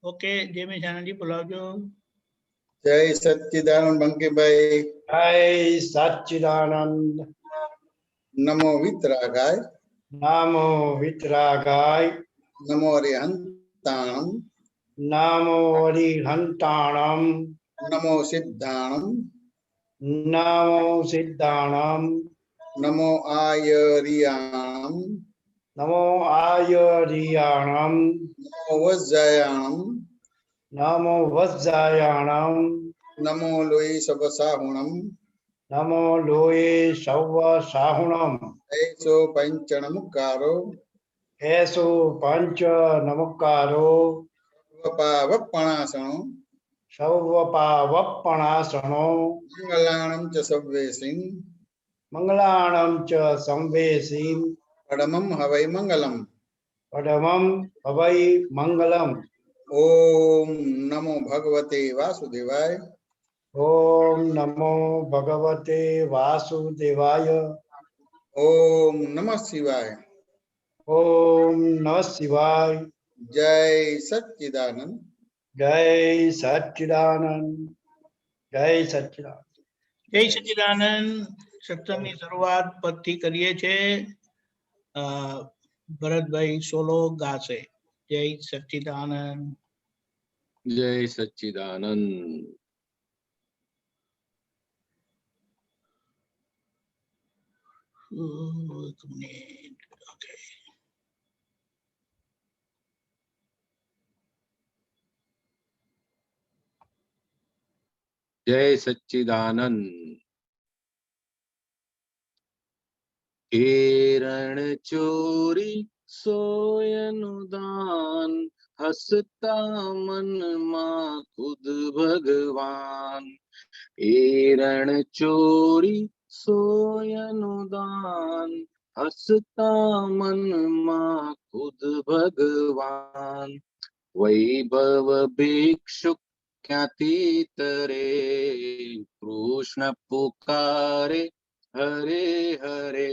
Okay जय मेहसाणा जी बोलावजो। जय सच्चिदानंद बंकीभाई। जय सच्चिदानंद। नमो वितरागाय। नमो वितरागाय। नमो अरिहंताणम। नमो अरिहंताणम। नमो सिद्धाणम। नमो सिद्धाणम। नमो आयरियाणम। नमो आयरियाणम। नमो वज्जायाणम। नमो वज्जायाणम। नमो लोई सबसाहुणम। नमो लोये सव्व साहुणम। ऐसो पंचणमुकारो। ऐसो पंच नमकारो। वपावपणासनो। सौवपावपणासनो। मंगलाणं च सव्वेसिं। मंगलाणं च संवेसिं। परमं हवै मंगलम्। परमं हवै मंगलम्। ओम नमो भगवते वासुदेवाय। ओम नमो भगवते वासुदेवाय। ओम नमः शिवाय। ओम नमः शिवाय। जय सच्चिदानंद। जय सच्चिदानंद। जय सच्चिदानंद। जय सच्चिदानंद। सत्संगની શરૂઆત પદથી કરીએ છે। ભરતભાઈ સોલો ગાશે। જય સચ્चिदानंद। जय सच्चिदानंद। एक मिनट। ओके जय सच्चिदानंद। एरण चोरी सोयनुदान हसता मन मां खुद भगवान। एरण चोरी सोयनुदान हसता मन मां खुद भगवान। वैभव भिक्षुक क्याथी तरे कृष्ण पुकारे हरे हरे।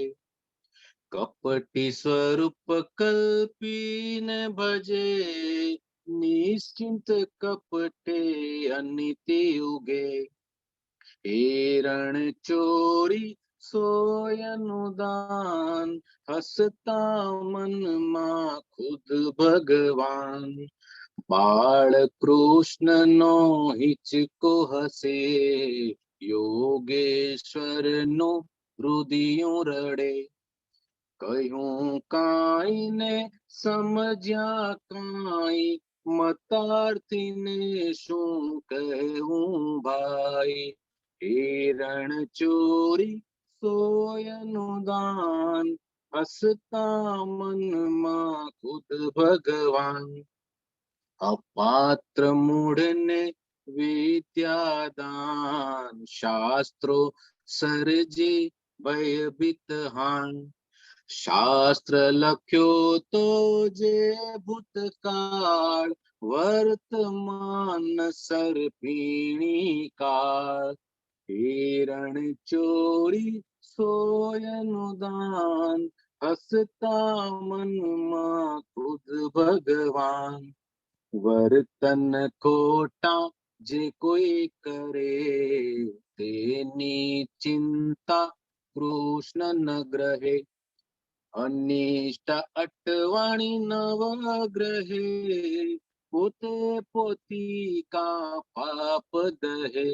कपटी स्वरूप कल्पीने भजे निश्चिंत कपटे अनिति उगे। एरण चोरी सोयनुदान हसता मन मां खुद भगवान। बाळ कृष्ण नो हिचको हसे योगेश्वर नो हृदयों रड़े। कहूं काई ने समझ्या काई मतार्थी ने शू कहूं भाई। एरण चोरी सोयनुदान हसता मन मां खुद भगवान। अपात्र मूढ़ ने विद्यादान शास्त्रो सरजे भयभीत हान। शास्त्र लख्यो तो जे भूतकाल वर्तमान सर्पिणी काल। एरण चोरी सोयनुदान हसता मन मां खुद भगवान। वर्तन खोटा जे कोई करे तेनी चिंता कृष्ण न ग्रहे। अनिष्ट अटवाणी नवग्रहे पोते पोती का पाप दहे।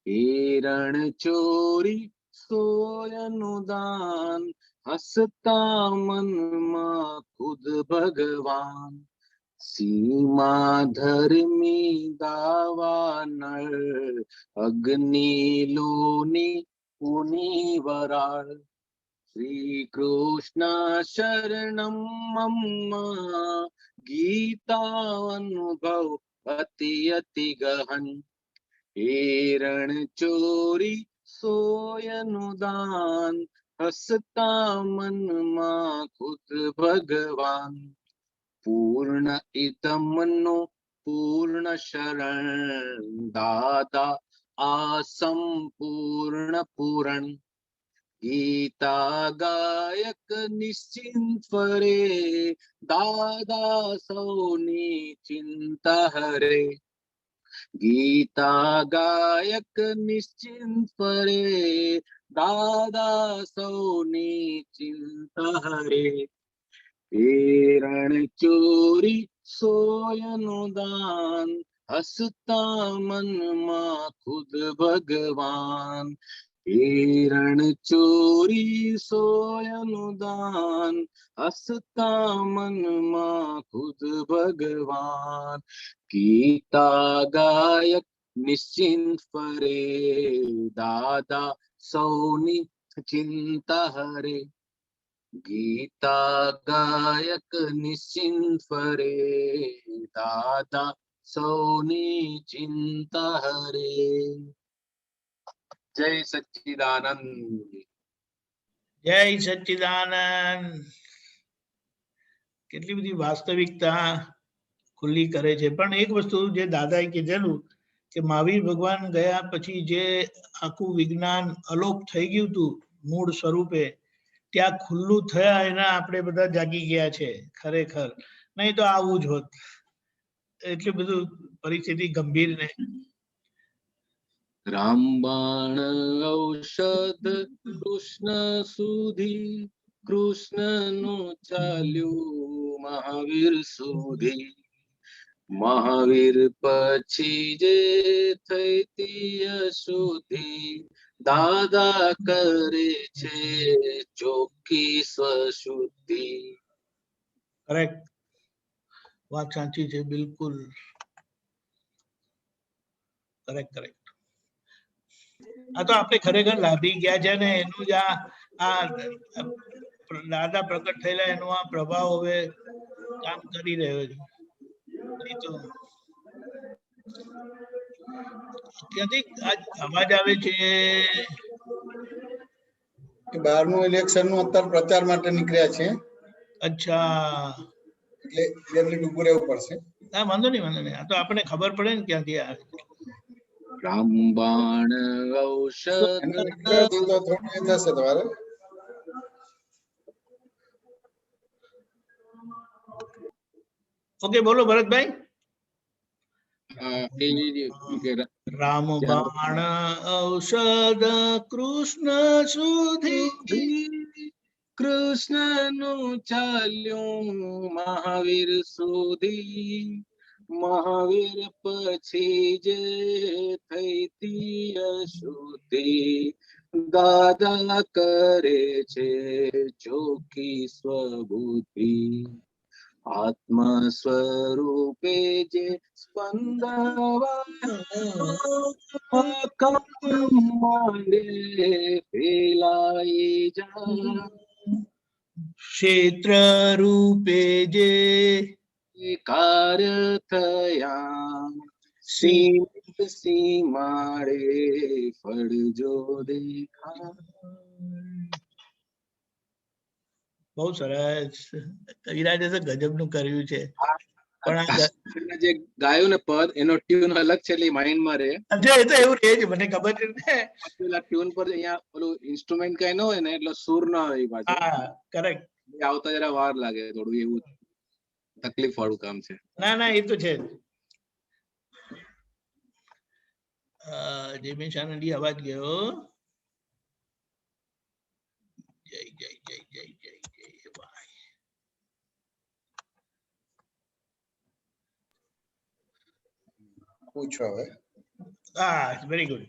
एरण चोरी सोयनुदान हसता मन मां खुद भगवान। सीमा धर्मी दावा नर अग्नि लोनी पुनि वराळ। श्री कृष्ण शरणं मम गीता अनुभव अति अति गहन। एरण चोरी सोयनुदान हसता मन मां खुद भगवान। पूर्ण इदमनो पूर्ण शरण दादा असंपूर्ण पूरण। ગીતા ગાયક નિશ્ચિંત ફરે, દાદા સૌની ચિંતા હરે. ગીતા ગાયક નિશ્ચિંત ફરે, દાદા સૌની ચિંતા હરે. રણ ચોરી સોયનું દાન, હસતા મનમાં ખુદ ભગવાન. રણ ચોરી સોયનું દાન, હસતા મનમાં ખુદ ભગવાન. ગીતા ગાયક નિશ્ચિંત ફરે, દાદા સૌની ચિંતા હરે. ગીતા ગાયક નિશ્ચિંત ફરે, દાદા સૌની ચિંતા હરે. જય સચ્ચિદાનંદ. જય સચ્ચિદાનંદ. કેટલી બધી વાસ્તવિકતા ખુલ્લી કરે છે. પણ એક વસ્તુ જે દાદાએ કીધેલું કે મહાવીર ભગવાન ગયા પછી જે આખું વિજ્ઞાન અલોપ થઈ ગયું હતું મૂળ સ્વરૂપે, ત્યાં ખુલ્લું થયા એના આપણે બધા જાગી ગયા છે ખરેખર. નહીં તો આવું જ હોત. એટલું બધું પરિસ્થિતિ ગંભીર ને. રામબાણ ઔષધ કૃષ્ણ સુધી, કૃષ્ણનું ચાલ્યું મહાવીર સુધી. મહાવીર પછી જે થઈ તિય સુધી, દાદા કરે છે ચોખ્ખી સ્વશુદ્ધિ. કરેક્ટ, વાત સાચી છે બિલકુલ. Correct correct. આ તો આપણે ખરેખર લાભી ગયા છે ને એનું જ આ દાદા પ્રકટ થયેલા એનો આ પ્રભાવ હવે કામ કરી રહ્યો છે. નહીં તો ક્યાંથી આજ અવાજ આવે છે? 12મું ઇલેક્શનનું અત્યારે પ્રચાર માટે નીકળ્યા છે, અચ્છા, એટલે 2 મિનિટ ઊભું રહેવું પડશે. ના વાંધો નહીં વાંધો નહીં. આ તો આપણને ખબર પડે ને ક્યાંથી આવે. રામબાણ ઔષધ એના નીકળ્યાથી તો થોડું એ થશે તમારે. ઓકે, બોલો ભરતભાઈ. કે રામબાણ ઔષધ કૃષ્ણ સુધી, કૃષ્ણનું ચાલ્યું મહાવીર સુધી. મહાવીર પછી જે થઈ તિય સુધી, દાદા કરે છે ચોખ્ખી સ્વબુદ્ધિ. આત્મ સ્વરૂપે જે સ્પંદવાડે ફેલાઈ જા. ક્ષેત્ર રૂપે જે કાર્ય થયા, સીમિત સીમાડે ફળ જો દેખા. બહુ સરસ. કવિરાજે તો ગજબ નું કર્યું છે. પણ આ જે ગાયું ને પદ એનો ટ્યુન અલગ છે એટલે માઇન્ડ માં રહે. અચ્છા, એ તો એવું રહે છે, મને ખબર છે ને. પેલા ટ્યુન પર અહીંયા ઓલું ઇન્સ્ટ્રુમેન્ટ કઈ ન હોય ને એટલે સુર ના હોય પાછું. હા, કરેક્ટ. આવતા જરા વાર લાગે, થોડું એવું તકલીફ વાળું કામ છે. ના ના, એ તો છે. જેમિશ આનંદી અવાજ ગયો. જય જય જય જય જય જય ભાઈ. પૂછો હવે. હા, વેરી ગુડ.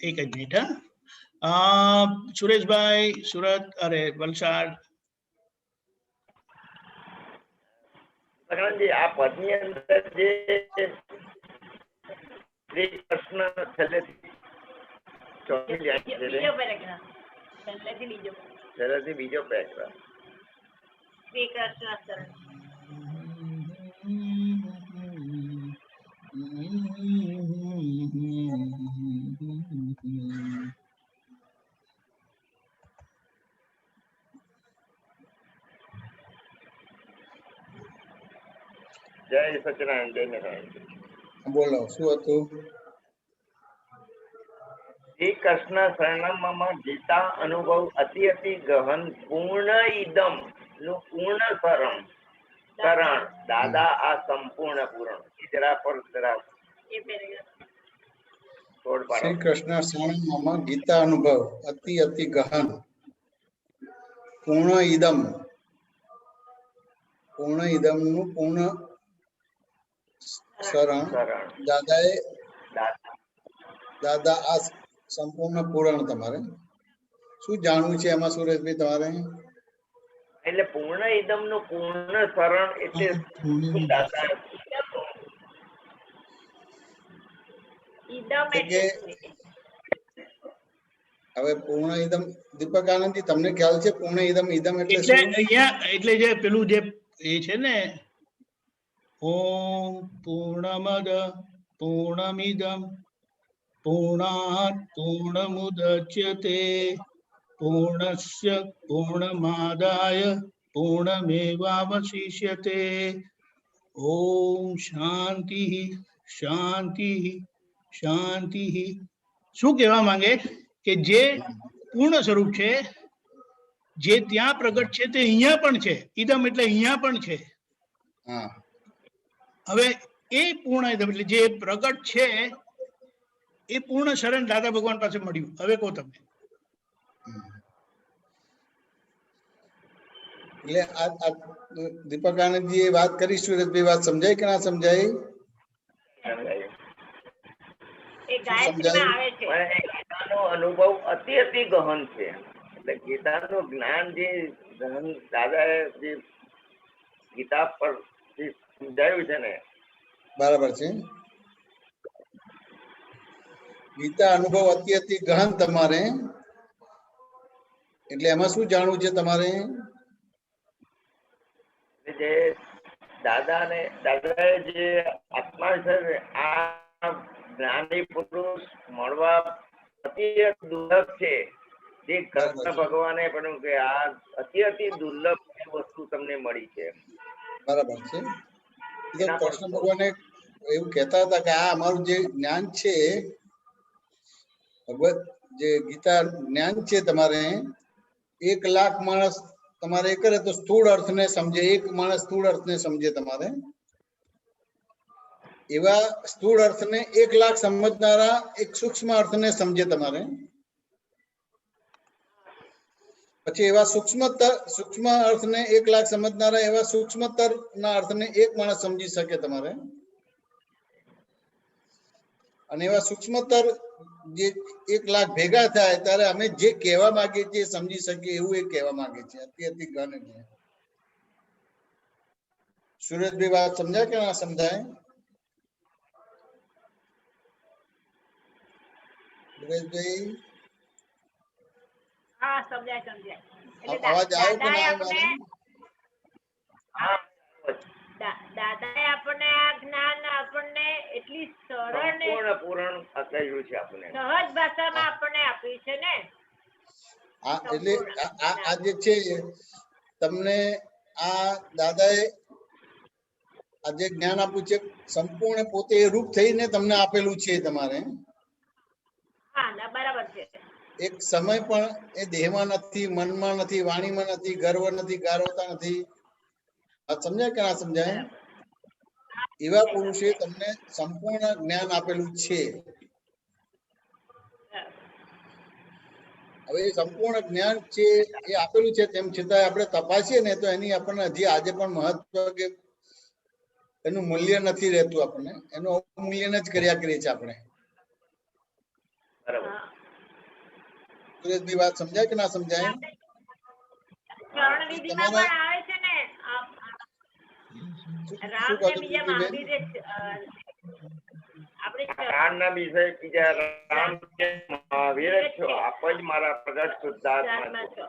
એક જ મિનિટ. હા, સુરેશભાઈ, સુરત, અરે વલસાડ. સગનજી, આ પદની અંદર જે શ્રી કૃષ્ણ છેલ્લેથી ચોથી લાઈન છે, છેલ્લેથી બીજો પેરેગ્રાફ. શ્રી કૃષ્ણ શરણ. જય સચિદાનંદ, જય નારાયણ. બોલો, શું હતું? શ્રી કૃષ્ણ શરણમ મમ ગીતા અનુભવ અતિ અતિ ગહન પૂર્ણ ઇદમ નું પૂર્ણ શરણ દાદા આ સંપૂર્ણ પૂર્ણ એ જરા પર જરા એ પેરેગ્રાફ તોડ પાડો. શ્રી કૃષ્ણ શરણમ મમ ગીતા અનુભવ અતિ અતિ ગહન પૂર્ણ ઇદમ નું પૂર્ણ શરણ શરણ દાદાએ દાદા દાદા આ સંપૂર્ણ પૂરણ. તમારે શું જાણવું છે એમાં સુરેશભાઈ તમારે? એટલે પૂર્ણ ઇદમ નું પૂર્ણ શરણ એટલે શું દાદા? ઈદમ એટલે કે હવે પૂર્ણ ઇદમ દીપક આનંદજી તમને ખ્યાલ છે પૂર્ણ ઇદમ ઇદમ એટલે એટલે શું? અહીંયા એટલે જે પેલું જે એ છે ને ઓમ પૂર્ણમદ પૂર્ણમિદમ પૂર્ણાત પૂર્ણમુદચ્યતે પૂર્ણસ્ય પૂર્ણમાદાય પૂર્ણમેવાવશિષ્યતે ઓમ શાંતિ શાંતિ શાંતિ. શું કહેવા માંગે કે જે પૂર્ણ સ્વરૂપ છે, જે ત્યાં પ્રગટ છે તે અહીંયા પણ છે. ઇદમ એટલે અહીંયા પણ છે. હા, હવે એ પૂર્ણ ઇદમ એટલે જે પ્રગટ છે એ પૂર્ણ શરણ દાદા ભગવાન પાસે મળ્યું. હવે કહો તમે. એટલે આ દીપક આનંદજી એ વાત કરી, સુરેશભાઈ વાત સમજાય કે ના સમજાય? એ ગાયત્રીમાં આવે છે. પણ એ ગીતાનો અનુભવ અતિ અતિ ગહન છે. એટલે ગીતાનું જ્ઞાન જે ગહન દાદાએ જે ગીતા પર જે સમજાયું છે ને બરાબર છે. ગીતા અનુભવ અતિ અતિ ગહન તમારે, એટલે એમાં શું જાણવું છે તમારે? જે દાદાએ જે આત્મા છે ને, આ જ્ઞાની પુરુષ મળવા અતિ દુર્લભ છે. જે કૃષ્ણ ભગવાને પણ કે આ અતિ અતિ દુર્લભ વસ્તુ તમને મળી છે. બરાબર છે. કૃષ્ણ ભગવાને એવું કહેતા હતા કે આ અમારું જે જ્ઞાન છે, ભગવત જે ગીતા જ્ઞાન છે તમારે 1 લાખ માણસ તમારે એ કરે તો સ્થૂળ અર્થને સમજે, એક માણસ સ્થૂળ અર્થને સમજે. તમારે એવા સ્થૂળ અર્થને 1 લાખ સમજનારા એક સૂક્ષ્મ અર્થને સમજે. તમારે પછી એવા સૂક્ષ્મ અર્થને 1 લાખ સમજનારા એવા સૂક્ષ્મતર ના અર્થને એક માણસ સમજી શકે. તમારે અને એવા સૂક્ષ્મતર જે 1 લાખ ભેગા થાય ત્યારે અમે જે કહેવા માંગીએ છીએ સમજી શકીએ એવું એ કહેવા માંગે છે. અતિ અતિ ગહન એટલે. સુરેશભાઈ વાત સમજાય કે ના સમજાય? સુરેશભાઈ હા, સમજાય સમજાય. એટલે અવાજ આવ્યો કે ના દાદાએ આપણને આ જ્ઞાન આપણને એટલી સરળ ને સંપૂર્ણ પૂરણ કહ્યું છે આપણે. સહજ ભાષામાં આપણને આપ્યું છે ને. એટલે આ જે છે તમને આ દાદાએ આ જે જ્ઞાન આપ્યું છે સંપૂર્ણ પોતે એ રૂપ થઈને તમને આપેલું છે. તમારે હા, ના બરાબર છે. એક સમય પણ એ દેહમાં નથી, મનમાં નથી, વાણીમાં નથી, ગર્વ નથી, ગારવતા નથી. આ સમજાય કે ના સમજાય? એવા પુરુષે તમને સંપૂર્ણ જ્ઞાન આપેલું છે. હવે એ સંપૂર્ણ જ્ઞાન છે એ આપેલું છે, તેમ છતાં આપણે તપાસીએ ને તો એની આપણને હજી આજે પણ મહત્વ કે એનું મૂલ્ય નથી રહેતું. આપણને એનું અવમૂલ્યન જ કર્યા કરીએ છીએ આપણે. બરાબર. સુરેશભાઈ વાત સમજાય કે ના સમજાય? ચરણ વિધિમાં પણ આવે છે ને. રામ ને બીજા મહાવીર આપણે રામના બીજા રામ કે મહાવીર જ છો, આપ જ મારા પ્રગટ શુદ્ધાત્મા છો.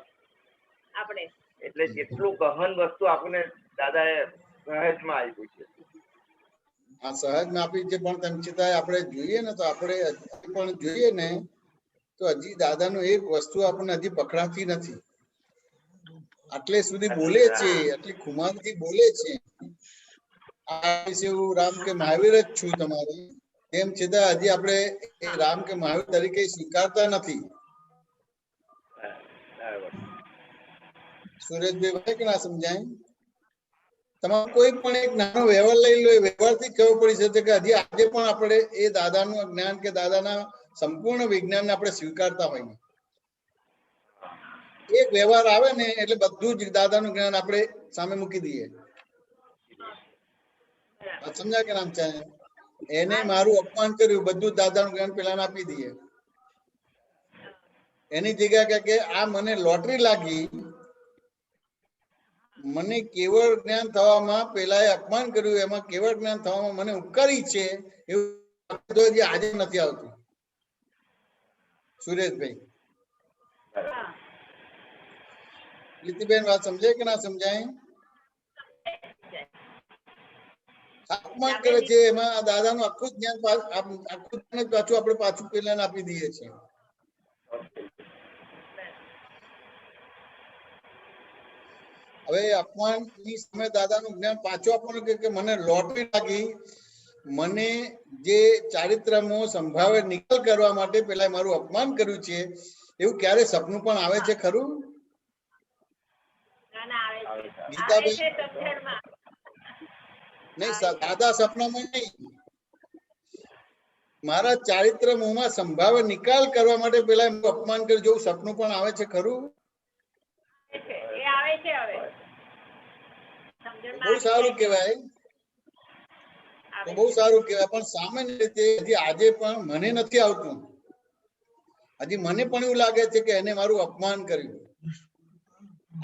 આપણે એટલે જેટલું ગહન વસ્તુ આપણને દાદાએ સહેજમાં આપ્યું છે. આ સહજમાં આપી છે, પણ તેમ છતાં આપણે જોઈએ ને તો આપણે હજી પણ જોઈએ ને તો હજી દાદાનું એક વસ્તુ આપણને હજી પકડાતી નથી. આટલે સુધી બોલે છે, આટલી ખુમાનથી બોલે છે, આ વિશે હું રામ કે મહાવીર જ છું તમારે, તેમ છતાં હજી આપણે એ રામ કે મહાવીર તરીકે સ્વીકારતા નથી. બરાબર. સુરેશભાઈ ભાઈ કે ના સમજાય? તમારે કોઈ પણ એક નાનો વ્યવહાર લઈ લો, એ વ્યવહારથી ખબર પડી શકે કે હજી આજે પણ આપણે એ દાદાનું જ્ઞાન કે દાદાના સંપૂર્ણ વિજ્ઞાનને આપણે સ્વીકારતા હોઈએ. એક વ્યવહાર આવે ને એટલે બધું જ દાદાનું જ્ઞાન આપણે સામે મૂકી દઈએ. સમજ્યા કે નામ છે? એને મારું અપમાન કર્યું, બધું દાદાનું જ્ઞાન પેલા આપી દઈએ. એની જગ્યા કે આ મને લોટરી લાગી, મને કેવળ જ્ઞાન થવામાં પેલા અપમાન કર્યું, એમાં કેવળ જ્ઞાન થવામાં મને ઉપકારી છે, એવું આજે નથી આવતું. સુરેશભાઈ, પ્રીતિબેન વાત સમજાય કે ના સમજાય? અપમાન કરે છે એમાં દાદાનું આખું જ્ઞાન પાછું આપણે પાછું પેલા આપી દઈએ છીએ. હવે અપમાન ની સામે દાદાનું જ્ઞાન પાછું આપવાનું કે મને લોટરી લાગી, મને જે ચારિત્રમો સંભાવે નિકાલ કરવા માટે પેલા મારું અપમાન કર્યું છે, એવું ક્યારે સપનું પણ આવે છે ખરું? ગીતાબેન નહીં, દાદા સપનામાં નહીં, મારા ચારિત્ર મોહમાં સંભાવે નિકાલ કરવા માટે પેલા અપમાન કર્યું, જેવું સપનું પણ આવે છે ખરું? બહુ સારું કહેવાય, બહુ સારું કહેવાય. પણ સામાન્ય રીતે હજી આજે પણ મને નથી આવતું. હજી મને પણ એવું લાગે છે કે એને મારું અપમાન કર્યું.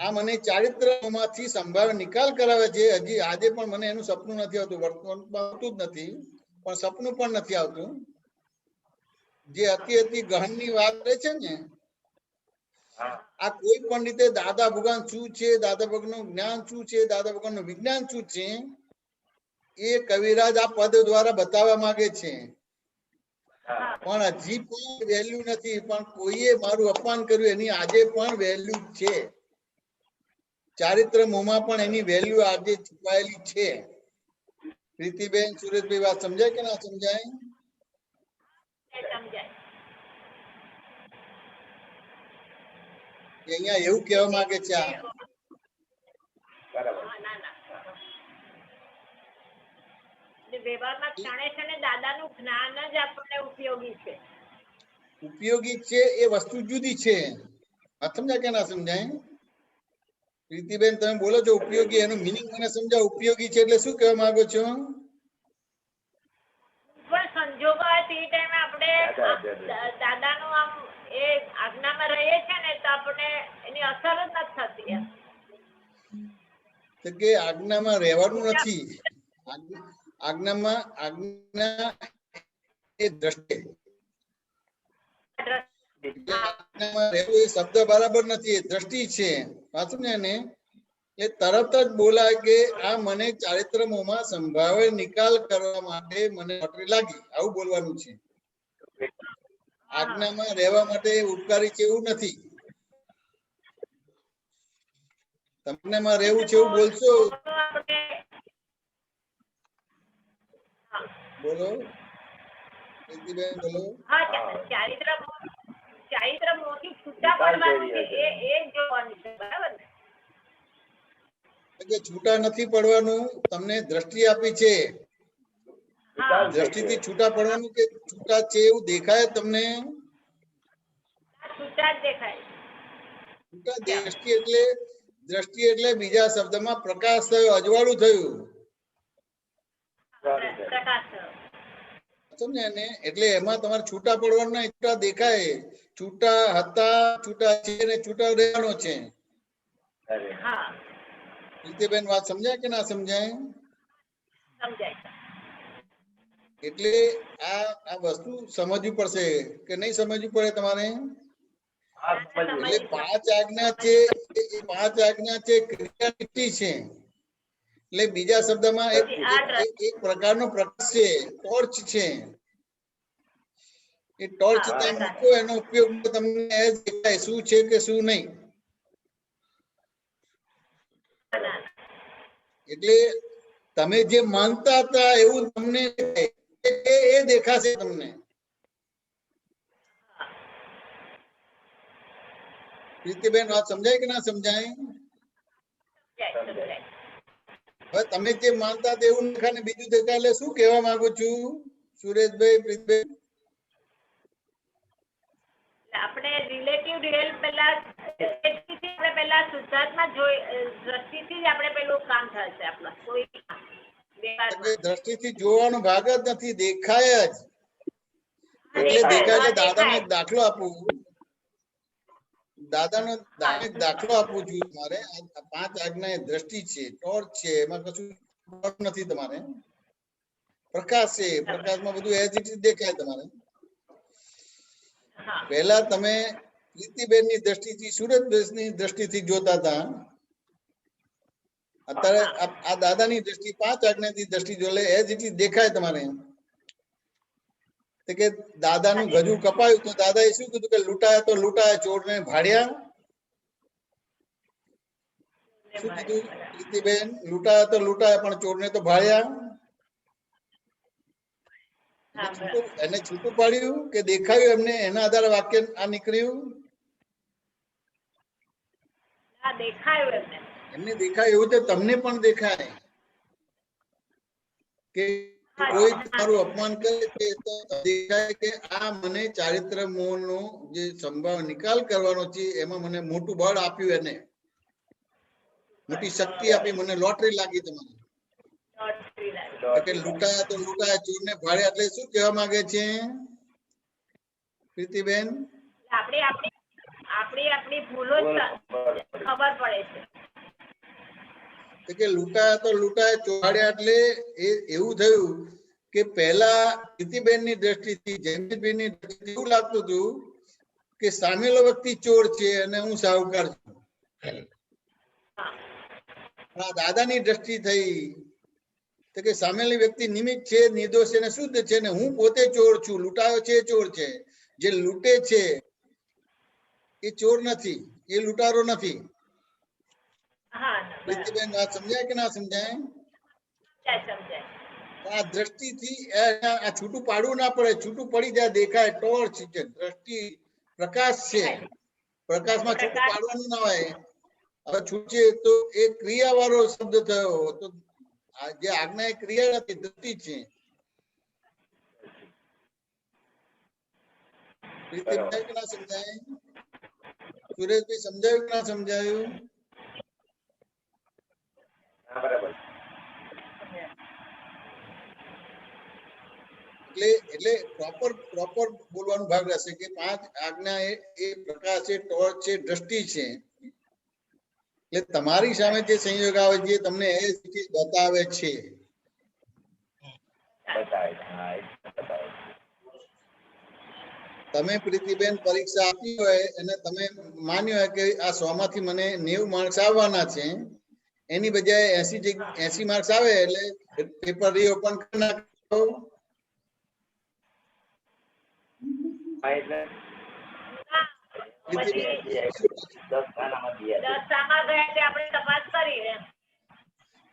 આ મને ચારિત્ર માંથી સંભાવે નિકાલ કરાવે છે. હજી આજે પણ મને એનું સપનું નથી આવતું, વર્તમાનમાં આવતું જ નથી, પણ સપનું પણ નથી આવતું. જે અતિ ગહનની વાત રહે છે ને, આ કોઈ પણ રીતે દાદા ભગવાન શું છે, દાદા ભગવાનનું જ્ઞાન શું છે, દાદા ભગવાનનું વિજ્ઞાન શું છે, એ કવિરાજ આ પદ દ્વારા બતાવવા માંગે છે. પણ હજી પણ વેલ્યુ નથી, પણ કોઈએ મારું અપમાન કર્યું એની આજે પણ વેલ્યુ છે. ચારિત્ર મોમાં પણ એની વેલ્યુ આજે છુપાયેલી છે. પ્રીતિબેન, સુરેશભાઈ વાત સમજાય કે ના સમજાય? અહીંયા એવું કહેવા માંગે છે વ્યવહારમાં ક્ષણે ક્ષણે દાદાનું જ્ઞાન જ આપણને ઉપયોગી છે. ઉપયોગી છે એ વસ્તુ જુદી છે. સમજાય કે ના સમજાય? પ્રીતિબેન તમે બોલો છો ઉપયોગી, એનું મિનિંગ મને સમજાવો. ઉપયોગી છે એટલે શું કહેવા માંગો છો? પણ સંજોગો હોય તે ટાઈમે આપણે દાદાનું આમ એ આજ્ઞામાં રહીએ છે ને, તો આપણે એની અસર જ નથી થતી. તો કે આજ્ઞામાં રહેવાનું નથી. આજ્ઞા એ દ્રષ્ટિ, રહેવું એ શબ્દ બરાબર નથી, એ દ્રષ્ટિ છે. વાંચો ને, એ તરત જ બોલાય કે આ મને ચારિત્ર મોમાં સંભાવે નિકાલ કરવા માટે મને લોટરી લાગી, આવું બોલવાનું છે. આજ્ઞામાં રહેવા માટે ઉપકારી છે એવું નથી. તમને માં રહેવું છે એવું બોલશો. બોલો પ્રીતિબેન, બોલો. ચારિત્ર મોહથી છૂટા પડવાનું છે, એ જોવાનું છે. બરાબર ને? છૂટા નથી પડવાનું, તમને દ્રષ્ટિ આપી છે. દ્રષ્ટિથી છૂટા પડવાનું કે છૂટા છે એવું દેખાય તમને? છૂટા જ દેખાય. છૂટા દ્રષ્ટિ એટલે બીજા શબ્દમાં પ્રકાશ થયો, અજવાળું થયું. સમજ્યા ને? એટલે એમાં તમારે છૂટા પડવાનું નહીં, છૂટા દેખાય. છૂટા હતા, છૂટા છે ને છૂટા રહેવાનો છે. પ્રીતિબેન વાત સમજાય કે ના સમજાય? એટલે આ વસ્તુ સમજવી પડશે કે નહીં સમજવી પડે તમારે? એટલે 5 આજ્ઞા છે, એ 5 આજ્ઞા છે ક્રિયાનિષ્ઠ છે. એટલે બીજા શબ્દમાં એક પ્રકારનો પ્રકાશ છે, ટોર્ચ છે. એ ટોર્ચ તમે મૂકો, એનો ઉપયોગ તમને દેખાય શું છે કે શું નહીં. એટલે તમે જે માનતા હતા એવું તમને એ દેખાશે તમને. પ્રીતિબેન વાત સમજાય કે ના સમજાય? હવે તમે જે માનતા હતા એવું દેખાય ને બીજું દેખાય એટલે શું કહેવા માંગુ છું સુરેશભાઈ, પ્રીતિબેન? આપણે રિલેટિવ રિયલ પેલા શુદ્ધાત્મા દ્રષ્ટિથી જ આપણે પેલું કામ થશે આપણા કોઈ દ્રષ્ટિથી જોવાનો ભાગ જ નથી, દેખાય જ. એટલે દેખાય એટલે દાદાનો એક દાખલો આપું. દાદાનો એક દાખલો આપું છું તમારે. આ 5 આજ્ઞા એ દ્રષ્ટિ છે, ટોર્ચ છે, એમાં કશું નથી. તમારે પ્રકાશ છે, પ્રકાશમાં બધું એઝ ઇટ ઇઝ દેખાય તમારે. પહેલા તમે પ્રીતિબેન ની દ્રષ્ટિથી, સુરતબેન ની દ્રષ્ટિથી જોતા હતા. અત્યારે આ દાદાની દ્રષ્ટિ 5 આજ્ઞાની દ્રષ્ટિ જોલે એઝ ઇટ ઇઝ દેખાય તમારે. કે દાદાનું ગજુ કપાયું તો દાદાએ શું કીધું કે લૂંટાયા તો લૂંટાયા, ચોરને ભાડ્યા. શું કીધું પ્રીતિબેન? લૂંટાયા તો લૂંટાયા પણ ચોરને તો ભાડ્યા. એને છૂટું પાડ્યું કે દેખાયું એમને? એના આધારે વાક્ય આ નીકળ્યું. એમને દેખાય એવું તો તમને પણ દેખાય કે કોઈ તમારું અપમાન કરે છે તો દેખાય કે આ મને ચારિત્ર મોહનો જે સંભાવ નિકાલ કરવાનો છે એમાં મને મોટું બળ આપ્યું, એને મોટી શક્તિ આપી, મને લોટરી લાગી તમારી. લૂંટાયા તો લૂંટાયા, ચોરને ભાડ્યા. એટલે શું કહેવા માંગે છે પ્રીતિબેન? આપણી ભૂલો ખબર પડે છે કે લૂંટાયા તો લૂંટાયા, ચોરાડ્યા. એટલે એવું થયું કે પહેલા પ્રીતિબેન ની દ્રષ્ટિથી, જયંતિબેન ની દ્રષ્ટિથી એવું લાગતું હતું કે સામેલો વ્યક્તિ ચોર છે અને હું સાહુકાર છું. દાદાની દ્રષ્ટિ થઈ તો કે સામેલી વ્યક્તિ નિમિત્ત છે, નિર્દોષ છે, શુદ્ધ છે, ને હું પોતે ચોર છું. લૂંટાયો છે ચોર છે. જે લૂંટે છે એ ચોર નથી, એ લૂંટારો નથી. પ્રીતિબેન વાત સમજાય કે ના સમજાય? આ દ્રષ્ટિથી આ છૂટું પાડવું ના પડે, છૂટું પડી જાય, દેખાય. ટોર્ચ છે, દ્રષ્ટિ, પ્રકાશ છે. પ્રકાશમાં છૂટું પાડવાનું ના હોય. હવે છૂટશે તો એ ક્રિયા વાળો શબ્દ થયો. તો જે આજ્ઞા એ ક્રિયા નથી, દ્રષ્ટિ છે. પ્રીતિબેન કે ના સમજાય? સુરેશભાઈ સમજાયું કે ના સમજાયું? એટલે પ્રોપર બોલવાનું ભાગ રહેશે કે 5 આજ્ઞા એ પ્રકાશ છે, ટોર્ચ છે, દ્રષ્ટિ છે. એટલે તમારી સામે જે સંયોગ આવે છે તમને એ બતાવે છે. તમે પ્રીતિબેન પરીક્ષા આપી હોય અને તમે માન્યું હોય કે આ 100 માંથી મને 90 માર્ક્સ આવવાના છે, એની બજાય 80 માર્ક્સ આવે એટલે પેપર રીઓપન કરી નાખો.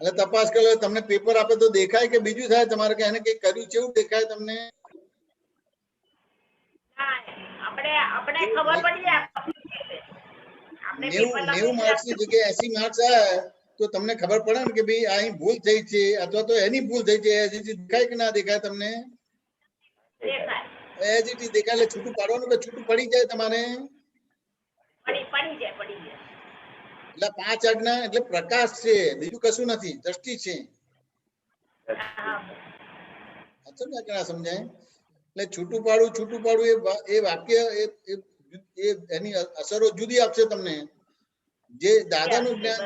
એટલે તપાસ કરો, તમને પેપર આપે તો દેખાય કે બીજું થાય તમારે કે એને કઈ કર્યું છે એવું દેખાય તમને? આપણે ખબર પડી જાય. 90 માર્ક્સ ની જગ્યાએ 80 માર્ક્સ આવે તો તમને ખબર પડે ને કે ભાઈ અહીં ભૂલ થઈ છે અથવા તો એની ભૂલ થઈ છે. દેખાય કે ના દેખાય તમને? એઝ ઇટ ઇઝ દેખાય. એટલે છૂટું પાડવાનું કે છૂટું પડી જાય તમારે. એટલે 5 આજ્ઞા એટલે પ્રકાશ છે, બીજું કશું નથી, દ્રષ્ટિ છે. સમજાય? એટલે છૂટું પાડવું એ વાક્ય એની અસરો જુદી આપશે તમને. જે દાદાનું જ્ઞાન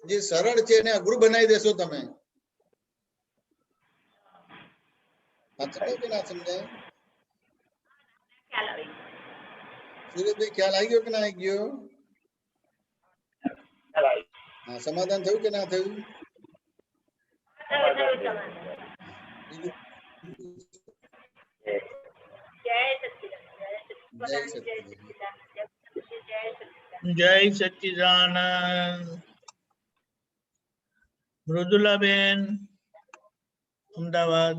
જે સરળ છે એને અઘરું બનાવી દેશો તમે. સમજાય કે ના સમજાય? સુરેશભાઈ ખ્યાલ આવી ગયો કે ના આવી ગયો? હા, સમાધાન થયું કે ના થયું? જય સચ્ચિદાનંદ. મૃદુલાબેન, અમદાવાદ.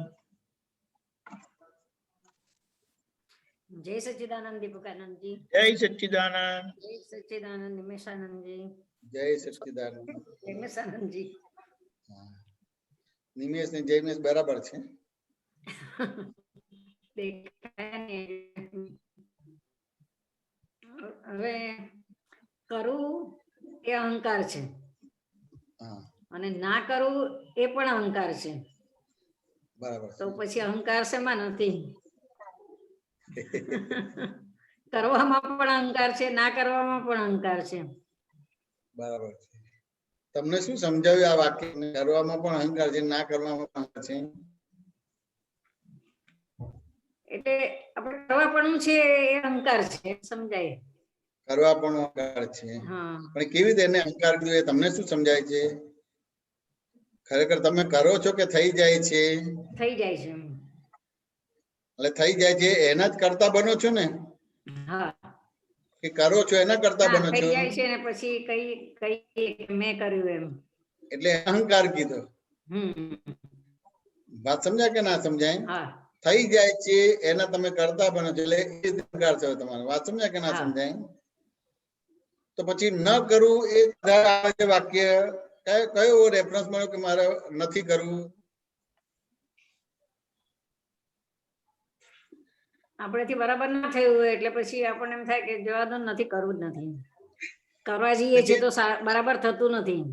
जय सच्चिदानंद दीपकानंद जी। जय सच्चिदानंद। जय सच्चिदानंद निमेशानंद जी। જય સચ્ચિદાનંદ। निमेशानंद जी। નિમેશ ને જયમેશ બરાબર છે. દેખાય નહીં. હવે કરવું એ અહંકાર છે હા અને ના કરવું એ પણ અહંકાર છે. બરાબર તો છે. પછી અહંકાર શેમાં નથી? કરવામાં પણ અહંકાર છે, ના કરવામાં પણ અહંકાર છે. બરાબર છે. તમને શું સમજાવ્યું આ વાક્ય? કરવામાં પણ અહંકાર છે, ના કરવામાં પણ અહંકાર છે. એટલે આપણે કરવાપણું છે એ અહંકાર છે, સમજાય. કરવા પણ અહંકાર છે. હા, પણ કેવી રીતે એને અહંકાર કીધું એ તમને શું સમજાય છે? ખરેખર તમે કરો છો કે થઈ જાય છે? થઈ જાય છે. એટલે થઈ જાય છે એના જ કરતા બનો છો ને? હા, કે કરો છો એના કરતા હા, બનો થઈ છો? જાય છે ને પછી કઈ મેં કર્યું એમ. એટલે અહંકાર કીધો. હમ. વાત સમજાય કે ના સમજાય? હા, થઈ જાય છે એના તમે કરતા બનો છો એટલે એ જ અહંકાર થયો તમારો. વાત સમજાય કે ના હા. સમજાય? તો પછી ન કરવું એ આવે છે વાક્ય, કયો રેફરન્સ મળ્યો કે મારે નથી કરવું? આપડેથી બરાબર ના થયું હોય એટલે પછી આપણને એમ થાય કે જવા દો, નથી કરવું જ નથી. કરવા જઈએ છીએ તો બરાબર થતું નથી.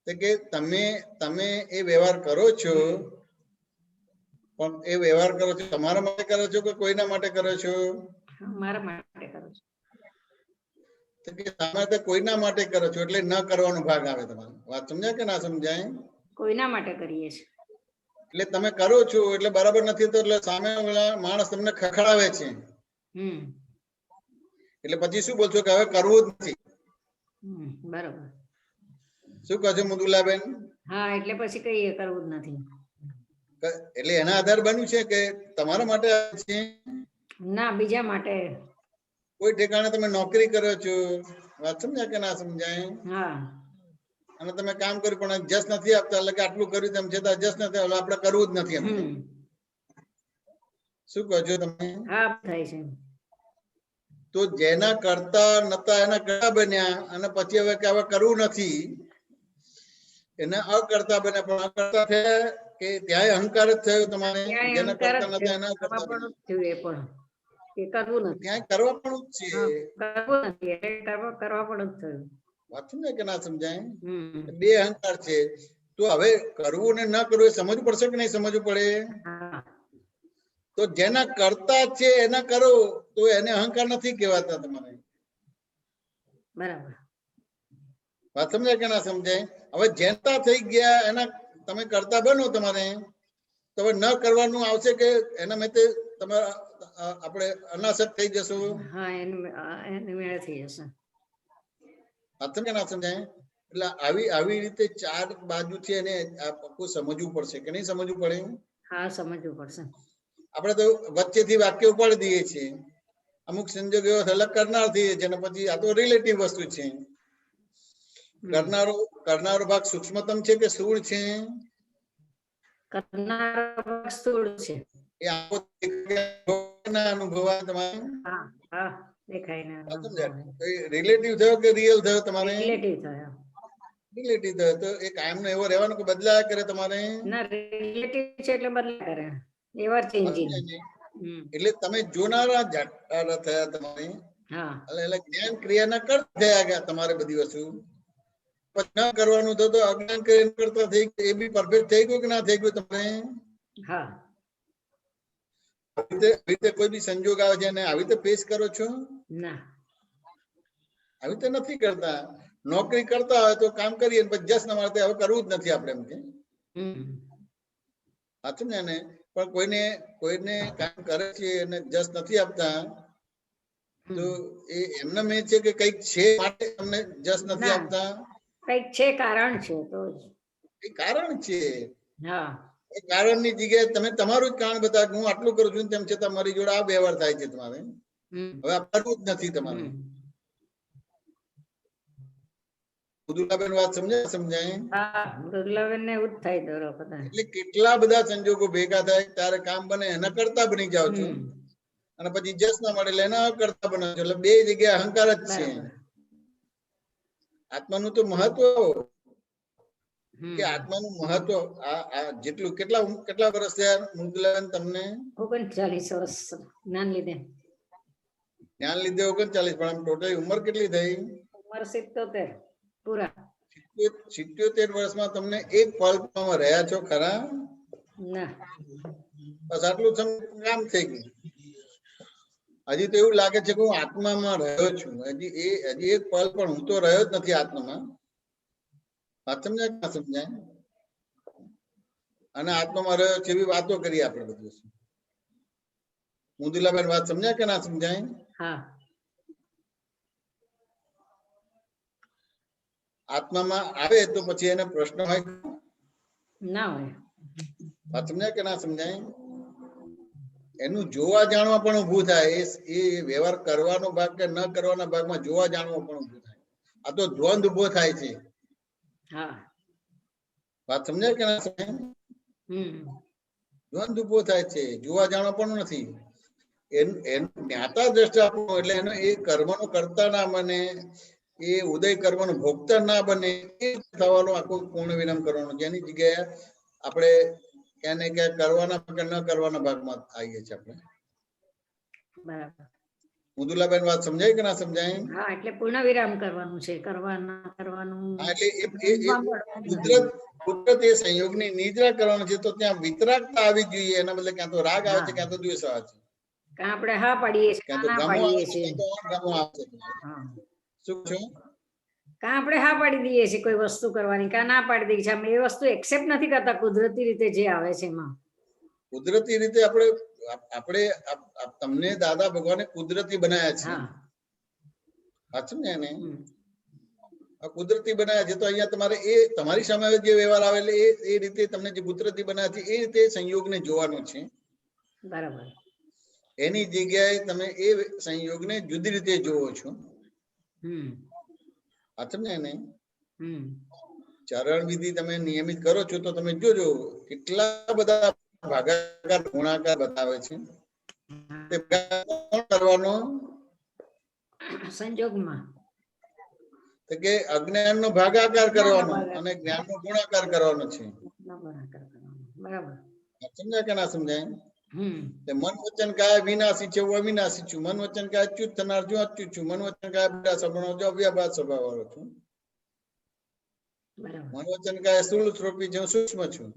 તો કે તમે એ વ્યવહાર કરો છો, પણ એ વ્યવહાર કરો છો તમારા માટે કરો છો કે કોઈના માટે કરો છો? મારા માટે કરું છું. તો કે તમે તો કોઈના માટે કરો છો એટલે ન કરવાનો ભાગ આવે તમારો. વાત સમજાય કે ના સમજાય? કોઈના માટે કરીએ છીએ. એટલે તમે કરો છો એટલે બરાબર નથી તો એટલે સામે માણસ તમને ખખડાવે છે. એટલે પછી શું બોલશો કે હવે કરવું જ નથી? બરોબર. શું કહો છો મૃદુલાબેન? હા, એટલે પછી કહીએ કરવું જ નથી. એટલે એના આધાર બન્યું છે કે તમારા માટે છે? ના, બીજા માટે. કોઈ ઠેકાણે તમે નોકરી કરો છો, વાત સમજાય કે ના સમજાય? હા. અને તમે કામ કર્યું પણ જસ નથી આપતા એટલે કે આટલું કર્યું તેમ છતાં જસ નથી આપતા, આપણે કરવું જ નથી એમ. શું કહો છો તમે? હા, થાય છે. તો જેના કરતા નતા એના કરતા બન્યા અને પછી હવે કે હવે કરવું નથી એને અકર્તા બન્યા. પણ અકર્તા થયા કે ત્યાં અહંકાર જ થયો તમારે? જેના કરતા નતા એના કરતા બન્યા કરવું નથી. ત્યાં કરવા પણ જ છે. કરવું નથી એટલે કરવા પણ જ થયું. વાત સમજાય કે ના સમજાય? બે અહંકાર છે. તો હવે કરવું ને ન કરવું એ સમજવું પડશે કે નહીં સમજવું પડે? તો જેના કરતા છે એના કરો તો એને અહંકાર નથી કહેવાતા તમારે. બરાબર. વાત સમજાય કે ના સમજાય? હવે જેનતા થઈ ગયા એના તમે કરતા બનો તમારે, તો હવે ન કરવાનું આવશે કે એના માટે તમે આપણે અનાસક્ત થઈ જશું? હા, એની મેળે થઈ જશે. વાત સમજાય કે ના સમજાય? એટલે આવી રીતે ચાર બાજુ છે એને સમજવું પડશે કે નહીં સમજવું પડે? હા, સમજવું પડશે. આપણે તો વચ્ચેથી વાક્ય ઉપાડી દઈએ છીએ, અમુક સંજોગ એવો અલગ કરનાર થઈએ છીએ, પછી આ તો રિલેટિવ વસ્તુ છે. કરનારો ભાગ સૂક્ષ્મતમ છે કે સ્થૂળ છે? કરનારો ભાગ સ્થૂળ છે. એ આખો અનુભવાય તમારે? હા, હા, દેખાય ને. રિલેટિવ થયો કે રિયલ થયો તમારે? રિલેટિવ થયો. રિલેટિવ થયો તો એ કાયમ નો એવો રહેવાનો કે બદલાયા કરે તમારે? ના, રિલેટિવ છે એટલે બદલાયા કરે. Ever changing. એટલે તમે જોનારા થયા તમારે. હા. એટલે જ્ઞાન ક્રિયાના કરતા થયા ગયા તમારે બધી વસ્તુ. ન કરવાનું તો અજ્ઞાન ક્રિયા કરતા થઈ એ બી પરફેક્ટ થઈ ગયું કે ના થઈ ગયું તમને? હા. આવી રીતે કોઈ બી સંજોગ આવે છે અને આવી રીતે ફેસ કરો છો? ના. આવી રીતે નથી કરતા. નોકરી કરતા હોય તો કામ કરીએ પછી જસ ના મળે હવે કરવું જ નથી આપણે એમ કે. સાચું ને? પણ કોઈને કામ કરે છે અને જસ નથી આપતા તો એ એમના મેં છે કે કઈક છે માટે તમને જસ નથી આપતા? કઈક છે, કારણ છે તો જ. એ કારણ છે. હા. એ કારણની જગ્યાએ તમે તમારું જ કારણ બતાવો, હું આટલું કરું છું તેમ છતાં મારી જોડે આ વ્યવહાર થાય છે તમારે. હવે આ કરવું જ નથી તમારે. મૃદુલાબેન વાત સમજાય? હા, મૃદુલાબેન ને એવું જ થાય દર વખતે. એટલે કેટલા બધા સંજોગો ભેગા થાય ત્યારે કામ બને એના કરતા બની જાવ છો અને પછી જસ ના મળે એટલે એના કરતા બનો છો, એટલે બે જગ્યાએ અહંકાર જ છે. બરાબર. આત્માનું તો મહત્વ હમ. કે આત્માનું મહત્વ આ જેટલું કેટલા વર્ષ થયા મુદ્દલાબેન તમને 39 વર્ષ જ્ઞાન લીધે. જ્ઞાન લીધે 39, પણ આમ ટોટલ ઉંમર કેટલી થઈ? ઉંમર 77 પૂરા. 77 વર્ષમાં તમને એક કલ્પમાં રહ્યા છો ખરા? ના. બસ આટલું કામ થઈ ગયું. હજી તો એવું લાગે છે કે હું આત્મામાં રહ્યો છું. હજી એક પલ પણ હું તો રહ્યો જ નથી આત્મામાં. વાત સમજાય ના સમજાય? અને આત્મામાં રહ્યો છે એવી વાતો કરીએ આપણે બધું. મુદુલાબેન વાત સમજાય કે ના સમજાય? હા. આત્મામાં આવે તો પછી એને પ્રશ્ન હોય ના હોય. વાત સમજાય કે ના સમજાય? એનું જોવા જાણવા પણ ઉભું થાય. એ વ્યવહાર કરવાનો ભાગ કે ન કરવાના ભાગમાં જોવા જાણવા પણ ઉભું થાય. આ તો દ્વંદ ઉભો થાય છે. હા. વાત સમજાય કે ના સમજાય? દ્વંદ ઉભો થાય છે, જોવા જાણવા પણ નથી. એનું જ્ઞાતા દ્રષ્ટા આપણું એટલે એનો એ કર્મનો કરતા ના બને, એ ઉદય કર્મનો ભોગતા ના બને, એ થવાનો આખો પૂર્ણ વિરામ કરવાનો. જેની જગ્યાએ આપણે ક્યાં ને ક્યાં કરવાના કે ન કરવાના ભાગમાં આવીએ છીએ આપણે. બરાબર. મુદુલાબેન વાત સમજાય કે ના સમજાય? હા, એટલે પૂર્ણ વિરામ કરવાનું છે, કરવાના કરવાનું. હા, એટલે કુદરત એ સંયોગની નિદ્રા કરવાનો છે, તો ત્યાં વિતરાગતા આવી જોઈએ. એના બદલે ક્યાં તો રાગ આવે છે, ક્યાં તો દ્વેષ આવે છે, કાં આપણે હા પાડીએ છીએ, ક્યાં કાં તો ના ગમો આવે પાડીએ છે, છીએ. ક્યાં તો અણગમો આવે છે. હા. શું છે? કાં આપણે હા પાડી દઈએ છીએ કોઈ વસ્તુ કરવાની, કાં ના પાડી દઈએ છીએ. અમે એ વસ્તુ એક્સેપ્ટ નથી કરતા કુદરતી રીતે જે આવે છે એમાં. કુદરતી રીતે આપણે તમને દાદા ભગવાને કુદરતી બનાવ્યા છે. હા. સાચું ને? એને કુદરતી બનાવ્યા છે, તો અહીંયા તમારે એ તમારી સામે જે વ્યવહાર આવે એ રીતે તમને જે કુદરતી બનાવ્યા છે એ રીતે સંયોગને જોવાનું છે. બરાબર. એની જગ્યાએ તમે એ સંયોગને જુદી રીતે જોવો છો. સાચું ને? ચરણ વિધિ તમે નિયમિત કરો છો તો તમે જોજો કેટલા બધા ભાગાકાર ગુણાકાર બતાવે છે. તે કરવાનો સંજોગમાં કે અજ્ઞાન નો ભાગાકાર કરવાનો અને જ્ઞાન નો ગુણાકાર કરવાનો છે. બરાબર. સમજાય કે ના સમજાય? મન વચન કાય વિનાશી છે, હું અવિનાશી છું. મન વચન કાય અચ્યુત થનાર છું, અચ્યુત છું. મન વચન કાય બધા સગુણો છું, અવ્યાભાત સ્વભાવ વાળો છું. મન વચન કાય સ્થૂળ સ્વરૂપી છે, હું સૂક્ષ્મ છું.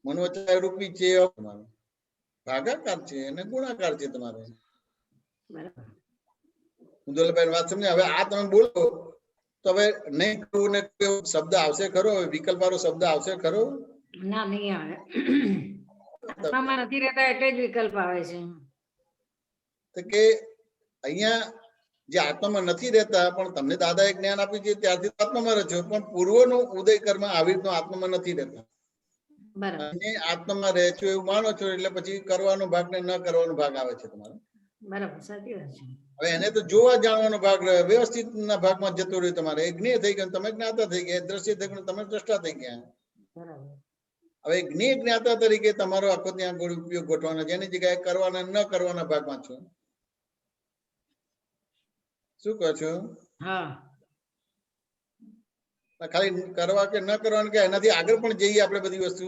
મન વચન કાય રૂપી છે, ભાગાકાર છે અને ગુણાકાર છે તમારે. મુદલભાઈ વાત સમજે? હવે આ તમે બોલો તો હવે નહીં કરવું ને શબ્દ આવશે ખરો? વિકલ્પ વાળો શબ્દ આવશે ખરો? ના, નહીં આવે. આત્મામાં નથી રહેતા એટલે જ વિકલ્પ આવે છે. તો કે અહીંયા જે આત્મામાં નથી રહેતા પણ તમને દાદા એ જ્ઞાન આપ્યું છે ત્યારથી આત્મામાં રહો છો, પણ પૂર્વનો ઉદય કર્મ આવી રીતનો આત્મામાં નથી રહેતા. અને આત્મામાં રહે છો એવું માનો છો એટલે પછી કરવાનો ભાગ ને ન કરવાનો ભાગ આવે છે તમારો. બરાબર, સાચી વાત છે. હવે એને તો જોવા જાણવાનો ભાગ રહ્યો, વ્યવસ્થિત ના ભાગમાં જતો રહ્યો. તમારે જ્ઞેય થઈ ગયું, તમે જ્ઞાતા થઈ ગયા. દ્રશ્ય થઈ ગયું, તમે દ્રષ્ટા થઈ ગયા. હવે જ્ઞેય જ્ઞાતા તરીકે તમારો આખો ત્યાં ઉપયોગ ગોઠવાનો, જેની જગ્યાએ કરવાના ન કરવાના ભાગમાં છો. શું કહો છો? ખાલી કરવા કે ન કરવાનું કે એનાથી આગળ પણ જઈએ આપણે બધી વસ્તુ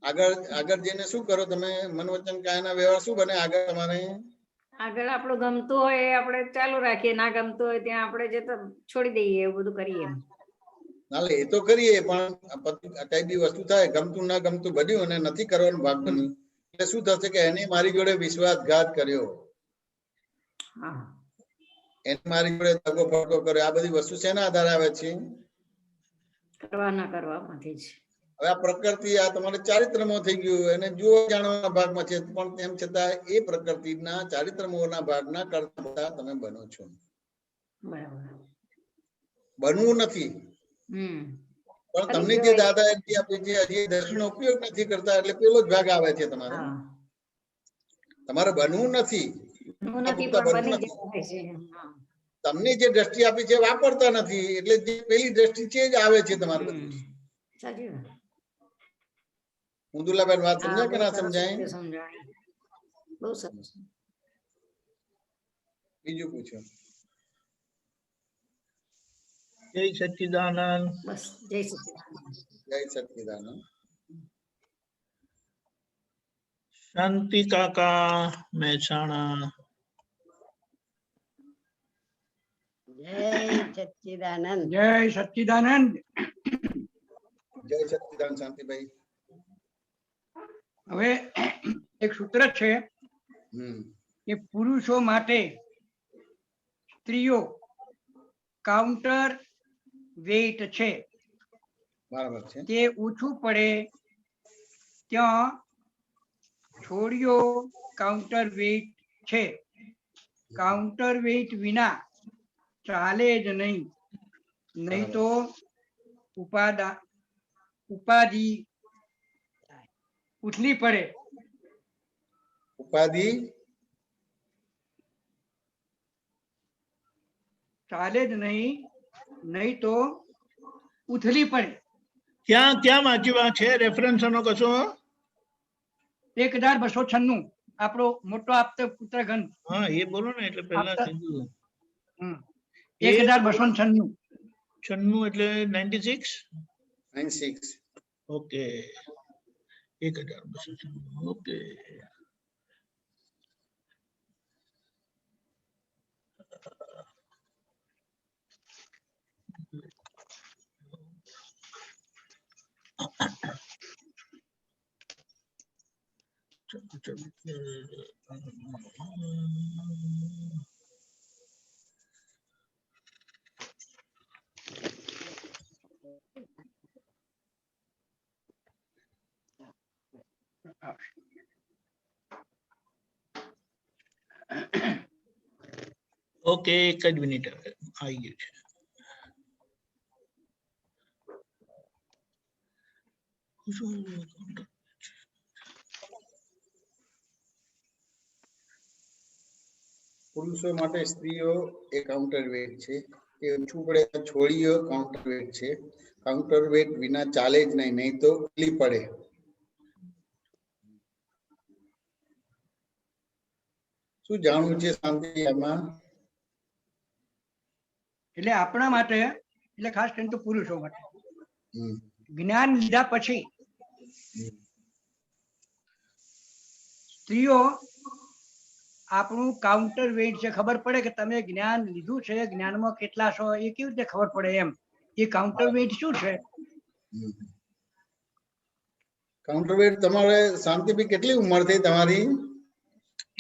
આગળ જઈને શું કરો તમે? મન વચન કાયના વ્યવહાર શું બને આગળ તમારે? આગળ આપણું ગમતું હોય એ આપણે ચાલુ રાખીએ, ના ગમતું હોય ત્યાં આપણે જે છોડી દઈએ, એવું બધું કરીએ. ના, એ તો કરીએ, પણ કઈ બી વસ્તુ થાય, ગમતું ના ગમતું બન્યું અને નથી કરવાનો ભાગ બન્યું એટલે શું થશે કે એને મારી જોડે વિશ્વાસઘાત કર્યો, એને મારી જોડે દગો ફટકો કર્યો. આ બધી વસ્તુ શેના આધારે આવે છે? કરવા ના કરવામાંથી જ. હવે આ પ્રકૃતિ આ તમારે ચારિત્રમાં થઈ ગયું, એને જોવા જાણવાના ભાગમાં છે, પણ તેમ છતાં એ પ્રકૃતિના ચારિત્રમોના ભાગના કરતા તમે બનો છો. બનવું નથી, પણ તમને જે દાદા આપી છે હજી દર્શનનો ઉપયોગ નથી કરતા એટલે પેલો જ ભાગ આવે છે તમારે. તમારે બનવું નથી, તમને જે દ્રષ્ટિ આપી છે વાપરતા નથી એટલે જે પેલી દ્રષ્ટિ છે જ આવે છે તમારે. મુદુલાબેન વાત હા, સમજાય કે બહુ ના સરસ સમજાય? રીતે સમજાણી. બહુ સરસ. બીજું પૂછો. જય સચ્ચિદાનંદ. બસ જય સચ્ચિદાનંદ. જય સચ્ચિદાનંદ. શાંતિ કાકા મહેસાણા. જય સચ્ચિદાનંદ. જય સચ્ચિદાનંદ. જય સચ્ચિદાનંદ શાંતિભાઈ. હવે એક સૂત્ર છે કે પુરુષો માટે સ્ત્રીઓ કાઉન્ટર વેઇટ છે. બરાબર છે. તે ઓછું પડે ત્યાં છોડીઓ કાઉન્ટર વેઇટ છે. કાઉન્ટર વેઇટ વિના ચાલે જ નહીં, નહીં તો ઉપાધિ ઉથલી પડે. ઉપાધિ ચાલે જ નહીં, નહીં તો ઉથલી પડે. ક્યાં ક્યાં વાંચ્યું છે રેફરન્સ નો કશો? 1296 આપણો મોટો આપતો પુત્રગણ. હા એ બોલો ને એટલે પહેલા કીધું. 1296. 96 એટલે 96. 96. ઓકે 1296. ઓકે. ઓકે એક જ મિનિટ આવી ગયું છે. પુરુષો માટે સ્ત્રીઓ એ કાઉન્ટર વેટ છે. તે ઓછું પડે તો છોડીઓ કાઉન્ટર વેટ છે. કાઉન્ટર વેટ વિના ચાલે જ નહીં, નહીં તો ઉથલી પડે. શું જાણવું છે શાંતિ એમાં? એટલે આપણા માટે, એટલે ખાસ કરીને તો પુરુષો માટે જ્ઞાન લીધા પછી સ્ત્રીઓ આપણું કાઉન્ટર વેઇટ છે ખબર પડે કે તમે જ્ઞાન લીધું છે, જ્ઞાનમાં કેટલા છો એ કેવી રીતે ખબર પડે એમ. એ કાઉન્ટર વેઇટ શું છે? કાઉન્ટર વેટ તમારે શાંતિભાઈ કેટલી ઉંમર થઈ તમારી?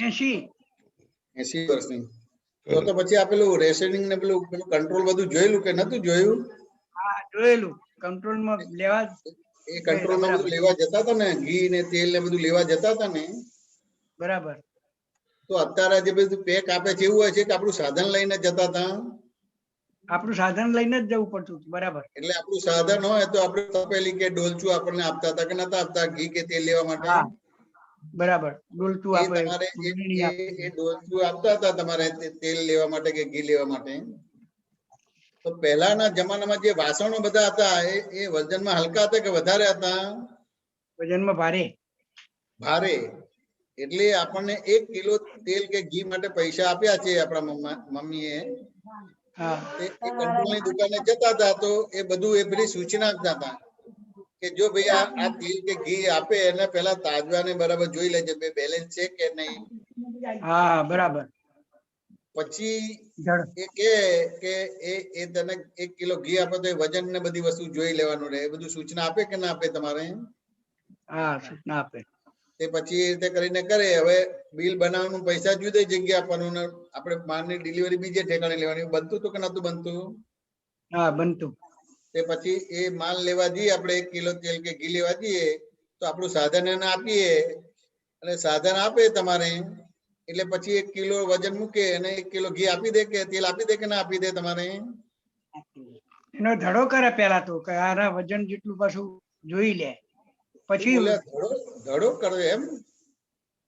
80 વર્ષની. તો પછી આ પેલું રેશનિંગ ને પેલું કંટ્રોલ બધું જોયેલું કે નતું જોયું? હા જોયેલું. કંટ્રોલમાં લેવા, એ કંટ્રોલમાં બધું લેવા જતા હતા ને, ઘી ને તેલ ને બધું લેવા જતા હતા ને. બરાબર. તો અત્યારે જે બધું પેક આપે છે એવું હોય છે કે આપણું સાધન લઈને જતા હતા? આપણું સાધન લઈને જ જવું પડતું. બરાબર. એટલે આપણું સાધન હોય તો આપણે તપેલી કે ડોલચું આપણને આપતા હતા કે નતા આપતા ઘી કે તેલ લેવા માટે? બરાબર. ડોલચું આપે. એ ડોલચું આપતા હતા તમારે તેલ લેવા માટે કે ઘી લેવા માટે. તો પહેલાના જમાનામાં જે વાસણો બધા હતા એ વજનમાં હલકા હતા કે વધારે હતા? વજનમાં ભારે. ભારે. એટલે આપણને 1 કિલો તેલ કે ઘી માટે પૈસા આપ્યા છે આપણા મમ્મીએ. એ કંટ્રોલની દુકાને જતા હતા તો એ બધું એ બધી સૂચના આપતા હતા કે જો ભાઈ આ તેલ કે ઘી આપે એને પેલા તાજવાને બરાબર જોઈ લેજે બેલેન્સ છે કે નહીં. હા બરાબર. પછી એ કે એ તને 1 કિલો ઘી આપે તો એ વજન ને બધી વસ્તુ જોઈ લેવાનું રહે. એ બધું સૂચના આપે કે ના આપે તમારે? હા સૂચના આપે. તે પછી એ રીતે કરીને કરે. હવે બિલ બનાવવાનું પૈસા જુદી જગ્યા આપવાનું ને આપણે માલની ડિલિવરી બીજે ઠેકાણે લેવાની. બનતું તો કે નતું બનતું? હા બનતું. તે પછી એ માલ લેવા જઈએ આપણે 1 કિલો તેલ કે ઘી લેવા જઈએ તો આપણું સાધન એને આપીએ અને સાધન આપે તમારે એટલે પછી 1 કિલો વજન મૂકે અને 1 કિલો ઘી આપી દે કે તેલ આપી દે કે ના આપી દે તમારે? એનો ધડો કરે પેલા તો કે આના વજન જેટલું પાછું જોઈ લે પછી ધડો કરે એમ?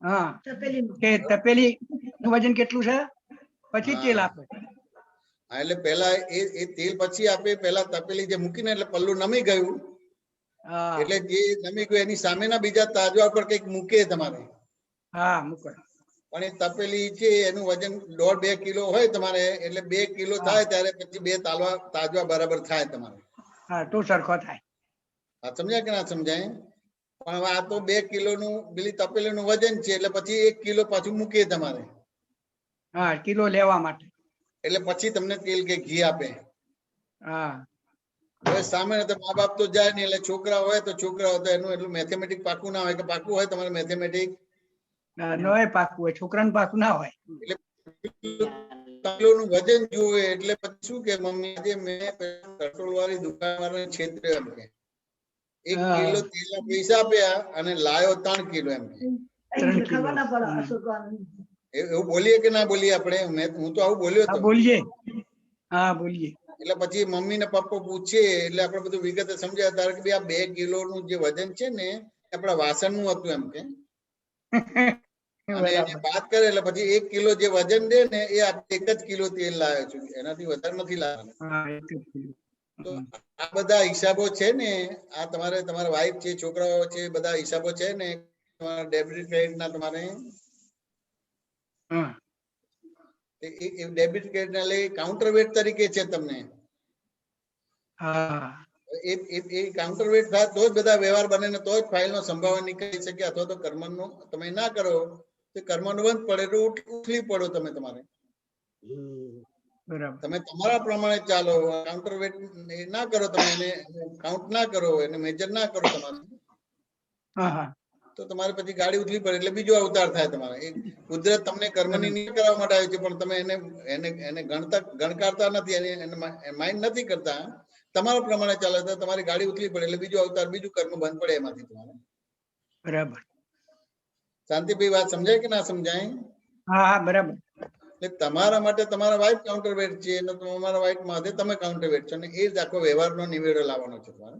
હા કે તપેલી નું વજન કેટલું છે પછી તેલ આપે. હા એટલે પેલા એ તેલ પછી આપે. પેલા તપેલી જે મૂકીને એટલે પલ્લું નમી ગયું હા એટલે જે નમી ગયું એની સામેના બીજા તાજવા ઉપર કંઈક મૂકે તમારે, હા મૂકો. પણ એ તપેલી છે એનું વજન 1.5-2 કિલો હોય તમારે, એટલે 2 કિલો હા. થાય ત્યારે પછી 2 તાજવા બરાબર થાય તમારે. હા તો સરખો થાય. આ સમજાય કે ના સમજાય? પણ હવે આ તો 2 કિલોનું પેલી તપેલીનું વજન છે એટલે પછી 1 કિલો પાછું મૂકે તમારે, હા કિલો લેવા માટે. એટલે પછી તમને તેલ કે ઘી આપે. હા હવે સામે તો મા બાપ તો જાય નહીં, એટલે છોકરા હોય તો છોકરા હોય તો એનું એટલું મેથેમેટિક પાકું ના હોય, કે પાકું હોય તમારે મેથેમેટિક? નોય પાકું હોય, છોકરાને પાકું ના હોય. એટલે તપેલું વજન જોવે, એટલે પછી શું કે મમ્મી આજે મેં પેટ્રોલ વાળી દુકાન વાળાને છેતર્યો એમ કે 1 હા. કિલો તેલના પૈસા આપ્યા અને લાયો 3 કિલો એમ કે. 3 કિલો. એવું બોલીએ કે ના બોલીએ આપણે? હું તો આવું બોલ્યો હા હતો. બોલીએ. હા બોલીએ. એટલે પછી મમ્મી ને પપ્પા પૂછે એટલે આપણે બધું વિગતે સમજાય તારે કે આ 2 કિલોનું જે વજન છે ને આપણા વાસણનું હતું એમ કે. અને એને બરાબર. બાદ કરે એટલે પછી 1 કિલો જે વજન દે ને એ આપણે 1 જ કિલો તેલ લાવ્યો છું, એનાથી વધારે નથી લાવવાનું. હા 1 કિલો. તો આ બધા હિસાબો છે ને, આ તમારે તમારા વાઈફ છે, છોકરાઓ છે, બધા હિસાબો છે ને તમારા ડેબિટ ક્રેડિટ ના તમારે હા ડેબિટ ક્રેડિટ ના લઈ કાઉન્ટર વેટ તરીકે છે તમને. હા એ કાઉન્ટર વેટ થાય તો જ બધા વ્યવહાર બને ને તો જ ફાઇલ નો સંભાવના નીકળી શકે, અથવા તો કર્મનો તમે ના કરો તો કર્મનો બંધ પડે તો ઉઠલી પડો તમે તમારે. બરાબર. તમે તમારા પ્રમાણે ચાલો, કાઉન્ટર વેટ ના કરો, તમે એને કાઉન્ટ ના કરો, એને મેજર ના કરો તમારે, હા હા તો તમારે પછી ગાડી ઉથલી પડે એટલે બીજો અવતાર થાય તમારે. એ કુદરત તમને કર્મની નહીં કરવા માટે આવે છે, પણ તમે એને એને એને ગણકારતા નથી, એને માઇન્ડ નથી કરતા, તમારા પ્રમાણે ચાલે તો તમારી ગાડી ઉથલી પડે એટલે બીજો અવતાર, બીજું કર્મ બંધ પડે એમાંથી તમારે. બરાબર. શાંતિભાઈ વાત સમજાય કે ના સમજાય? હા હા બરાબર. એટલે તમારા માટે તમારા વાઇફ કાઉન્ટર વેટ છે અને તમારા વાઇફ માટે તમે કાઉન્ટર વેટ છો, અને એ જ આખો વ્યવહારનો નિવેડો લાવવાનો છે તમારે.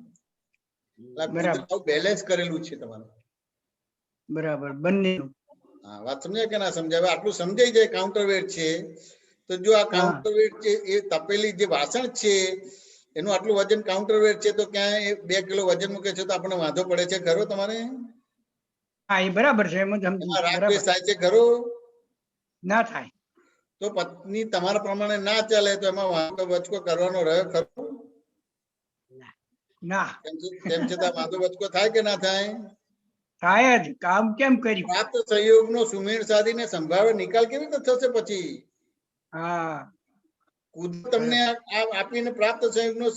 બરાબર. બેલેન્સ કરેલું છે તમારે. બરાબર બંને. હા વાત સમજાય કે ના સમજાય? હવે આટલું સમજાઈ જાય કાઉન્ટર વેટ છે તો જો આ કાઉન્ટર વેટ છે એ તપેલી જે વાસણ છે એનું આટલું વજન કાઉન્ટર વેટ છે, તો ક્યાંય 2 કિલો વજન મૂકે છે તો આપણને વાંધો પડે છે ખરો તમારે? હા એ બરાબર છે, એમ જ સમજુ એમાં છું. રાગ બરાબર. દ્વેષ થાય છે ખરો? ના થાય. તો પત્ની તમારા પ્રમાણે ના ચાલે તો એમાં વાંધો વચકો કરવાનો રહ્યો ખરો? ના તેમ છતાં વાંધો વચકો થાય કે ના થાય? થાય જ. કામ કેમ કર્યું? પ્રાપ્ત સંયોગનો સુમેળ સાધીને સંભાવે નિકાલ કેવી રીતે થશે પછી? હા કુદરત તમને આપીને પ્રાપ્ત સંયોગનો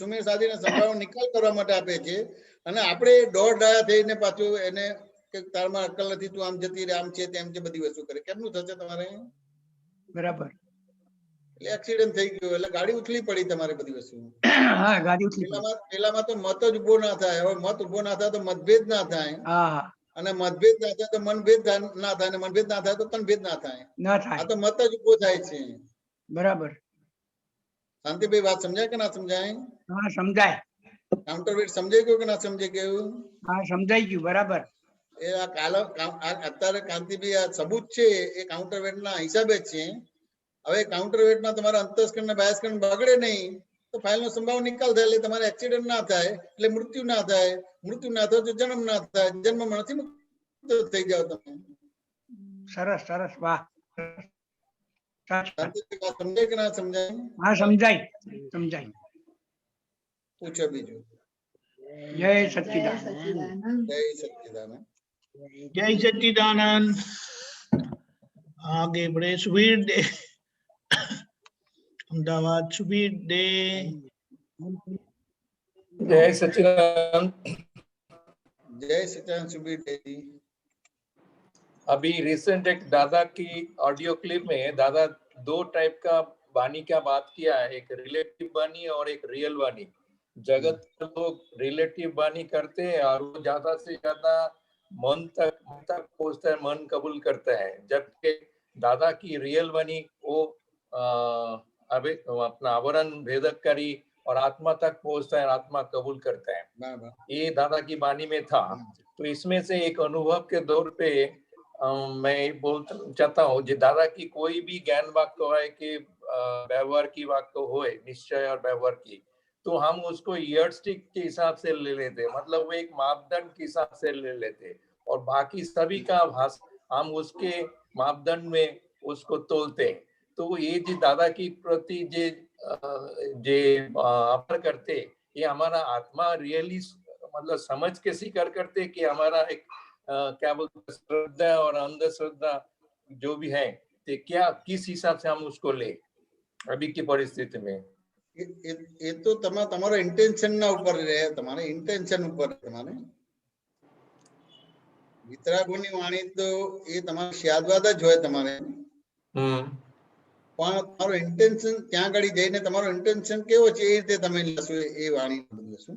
સુમેળ સાધીને સંભાવે નિકાલ કરવા માટે આપે છે, અને આપણે દોઢ ડાયા થઈને પાછું એને કે તારમાં અક્કલ નથી, તું આમ જતી રે, આમ છે તેમ છે, બધી વસ્તુ કરે. કેમનું થશે તમારે? બરાબર. એટલે એક્સિડન્ટ થઈ ગયો એટલે ગાડી ઉથલી પડી તમારે બધી વસ્તુ. હા ગાડી ઉથલી પડી. પેલામાં તો મત જ ઉભો ના થાય. હવે મત ઉભો ના થાય તો મતભેદ ના થાય, હા હા અને મતભેદ ના થાય તો મનભેદ ના થાય, અને મનભેદ ના થાય તો તનભેદ ના થાય. ના આ થાય. તો મત જ ઉભો થાય છે. બરાબર. શાંતિભાઈ વાત સમજાય કે ના સમજાય? હા સમજાય. કાઉન્ટર વેટ સમજાઈ ગયું કે ના સમજાઈ ગયું? હા સમજાઈ ગયું. બરાબર. એ અત્યારે કાંતિભાઈ આ સબૂત છે એ કાઉન્ટર વેટ ના હિસાબે જ છે. હવે કાઉન્ટર વેટ માં તમારા અંતસ્કરણ ને બાહ્યસ્કરણ બગડે નહીં તો ફાઇલ નો સંભાવ નિકાલ થાય, એટલે તમારે એક્સિડન્ટ ના થાય, એટલે મૃત્યુ ના થાય, મૃત્યુ ના થાય તો જન્મ ના થાય, જન્મ માંથી મુક્ત થઈ જાવ તમે. સરસ સરસ. વાહ. શાંતિથી વાત સમજાય કે ના સમજાય? હા સમજાય. સમજાય. પૂછો બીજું. જય સચ્ચિદાનંદ. જય સચ્ચિદાનંદ. જય સચ્ચિદાનંદ. आगे बढ़े सुबीर डे अहमदाबाद सुबीर डे। जय सच्चिदानंद। जय सच्चिदानंद सुबीर डे जी। अभी रिसेंट एक दादा की ऑडियो क्लिप में दादा 2 टाइप का वाणी का बात किया है, एक रिलेटिव वाणी और एक रियल वाणी। जगत लोग रिलेटिव वाणी करते हैं और वो ज्यादा से ज्यादा मन तक पहुंचता है, मन कबूल करता है, जबकि दादा की रियल वाणी वो अपना आवरण भेदक करी और आत्मा तक पहुंचता है, आत्मा कबूल करता है। ये दादा की वाणी में था। तो इसमें से एक अनुभव के दौर पे मैं बोलना चाहता हूँ, जो दादा की कोई भी ज्ञान वाक्य है कि व्यवहार की वाक्य हो, निश्चय और व्यवहार की, तो हम उसको यर्डस्टिक के हिसाब से ले लेते, मतलब वो एक मापदंड के हिसाब से ले लेते, और बाकी सभी का भाषा हम उसके मापदंड में उसको तोलते। तो ये जो दादा की प्रति जे अपर करते, ये हमारा आत्मा रियली मतलब समझ के स्वीकार करते कि हमारा एक क्या बोलते श्रद्धा और अंधश्रद्धा जो भी है, तो क्या किस हिसाब से हम उसको ले अभी की परिस्थिति में। એ તો તમારો ઇન્ટેન્શન ના ઉપર રહે, તમારે ઇન્ટેન્શન ઉપર તમારે વિતરાગોની વાણી તો એ તમારે સ્યાદવાદ જ હોય તમારે, પણ તમારો ઇન્ટેન્શન ત્યાં આગળ જઈને તમારો ઇન્ટેન્શન કેવો છે એ રીતે તમે લેશો એ વાણી લેશો।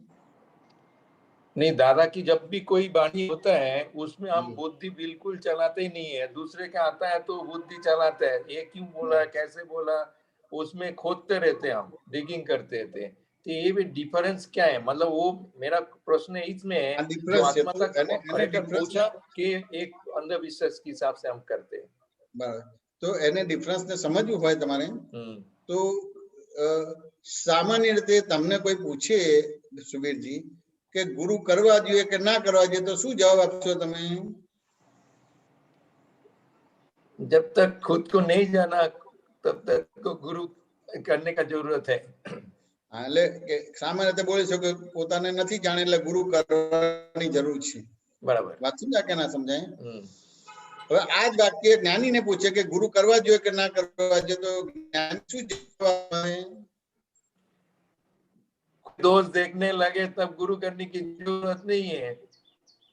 नहीं, दादा की जब भी कोई वाणी होता है उसमें हम बुद्धि बिल्कुल चलाते ही नहीं है, दूसरे का आता है तो बुद्धि चलाते हैं, ये क्यों बोला कैसे बोला उसमें खोदते रहते हैं, हम डिगिंग करते रहते हैं। तो ये भी डिफरेंस क्या है, मतलब वो मेरा प्रश्न इसमें है जो आत्मा तक खरेखर पहुंचा कि एक अंधविश्वास के हिसाब से हम करते हैं। बराबर, तो एने डिफरेंस ने समझવું હોય તમારે તો સામાન્ય રીતે તમને કોઈ પૂછે સુબીરજી કે ગુરુ કરવા જોઈએ કે ના કરવા જોઈએ તો શું જવાબ આપશો તમે? जब तक खुद को नहीं जाना तब तक को गुरु करने का जरूरत है। હા, એટલે સામાન્ય રીતે બોલી શકો પોતાને નથી જાણે એટલે ગુરુ કરવાની જરૂર છે। બરાબર, વાત સમજાય કે ના સમજાય? હવે આ જ વાક્ય જ્ઞાનીને પૂછે કે ગુરુ કરવા જોઈએ કે ના કરવા જોઈએ તો જ્ઞાની શું જવાબ આપે? दोष देखने लगे तब गुरु करने की जरूरत नहीं है।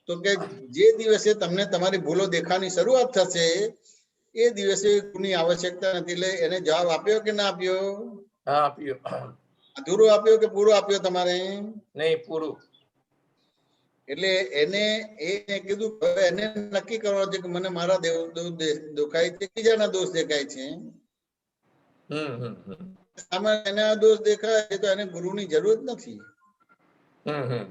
તો કે જે દિવસે તમને તમારી ભૂલો દેખાવાની શરૂઆત થશે એ દિવસે ગુરુની આવશ્યકતા નથી, એટલે એને જવાબ આપ્યો કે ના આપ્યો? हाँ, आपियो। અધૂરો આપ્યો કે પૂરો આપ્યો તમારે? नहीं, पूरू। એટલે એને એ કીધું એને નક્કી કરવાનું છે કે મને મારા દેખાય છે બીજાના દોષ દેખાય છે, સામાન્ય એના દોષ દેખાય છે તો એને ગુરુની જરૂર નથી,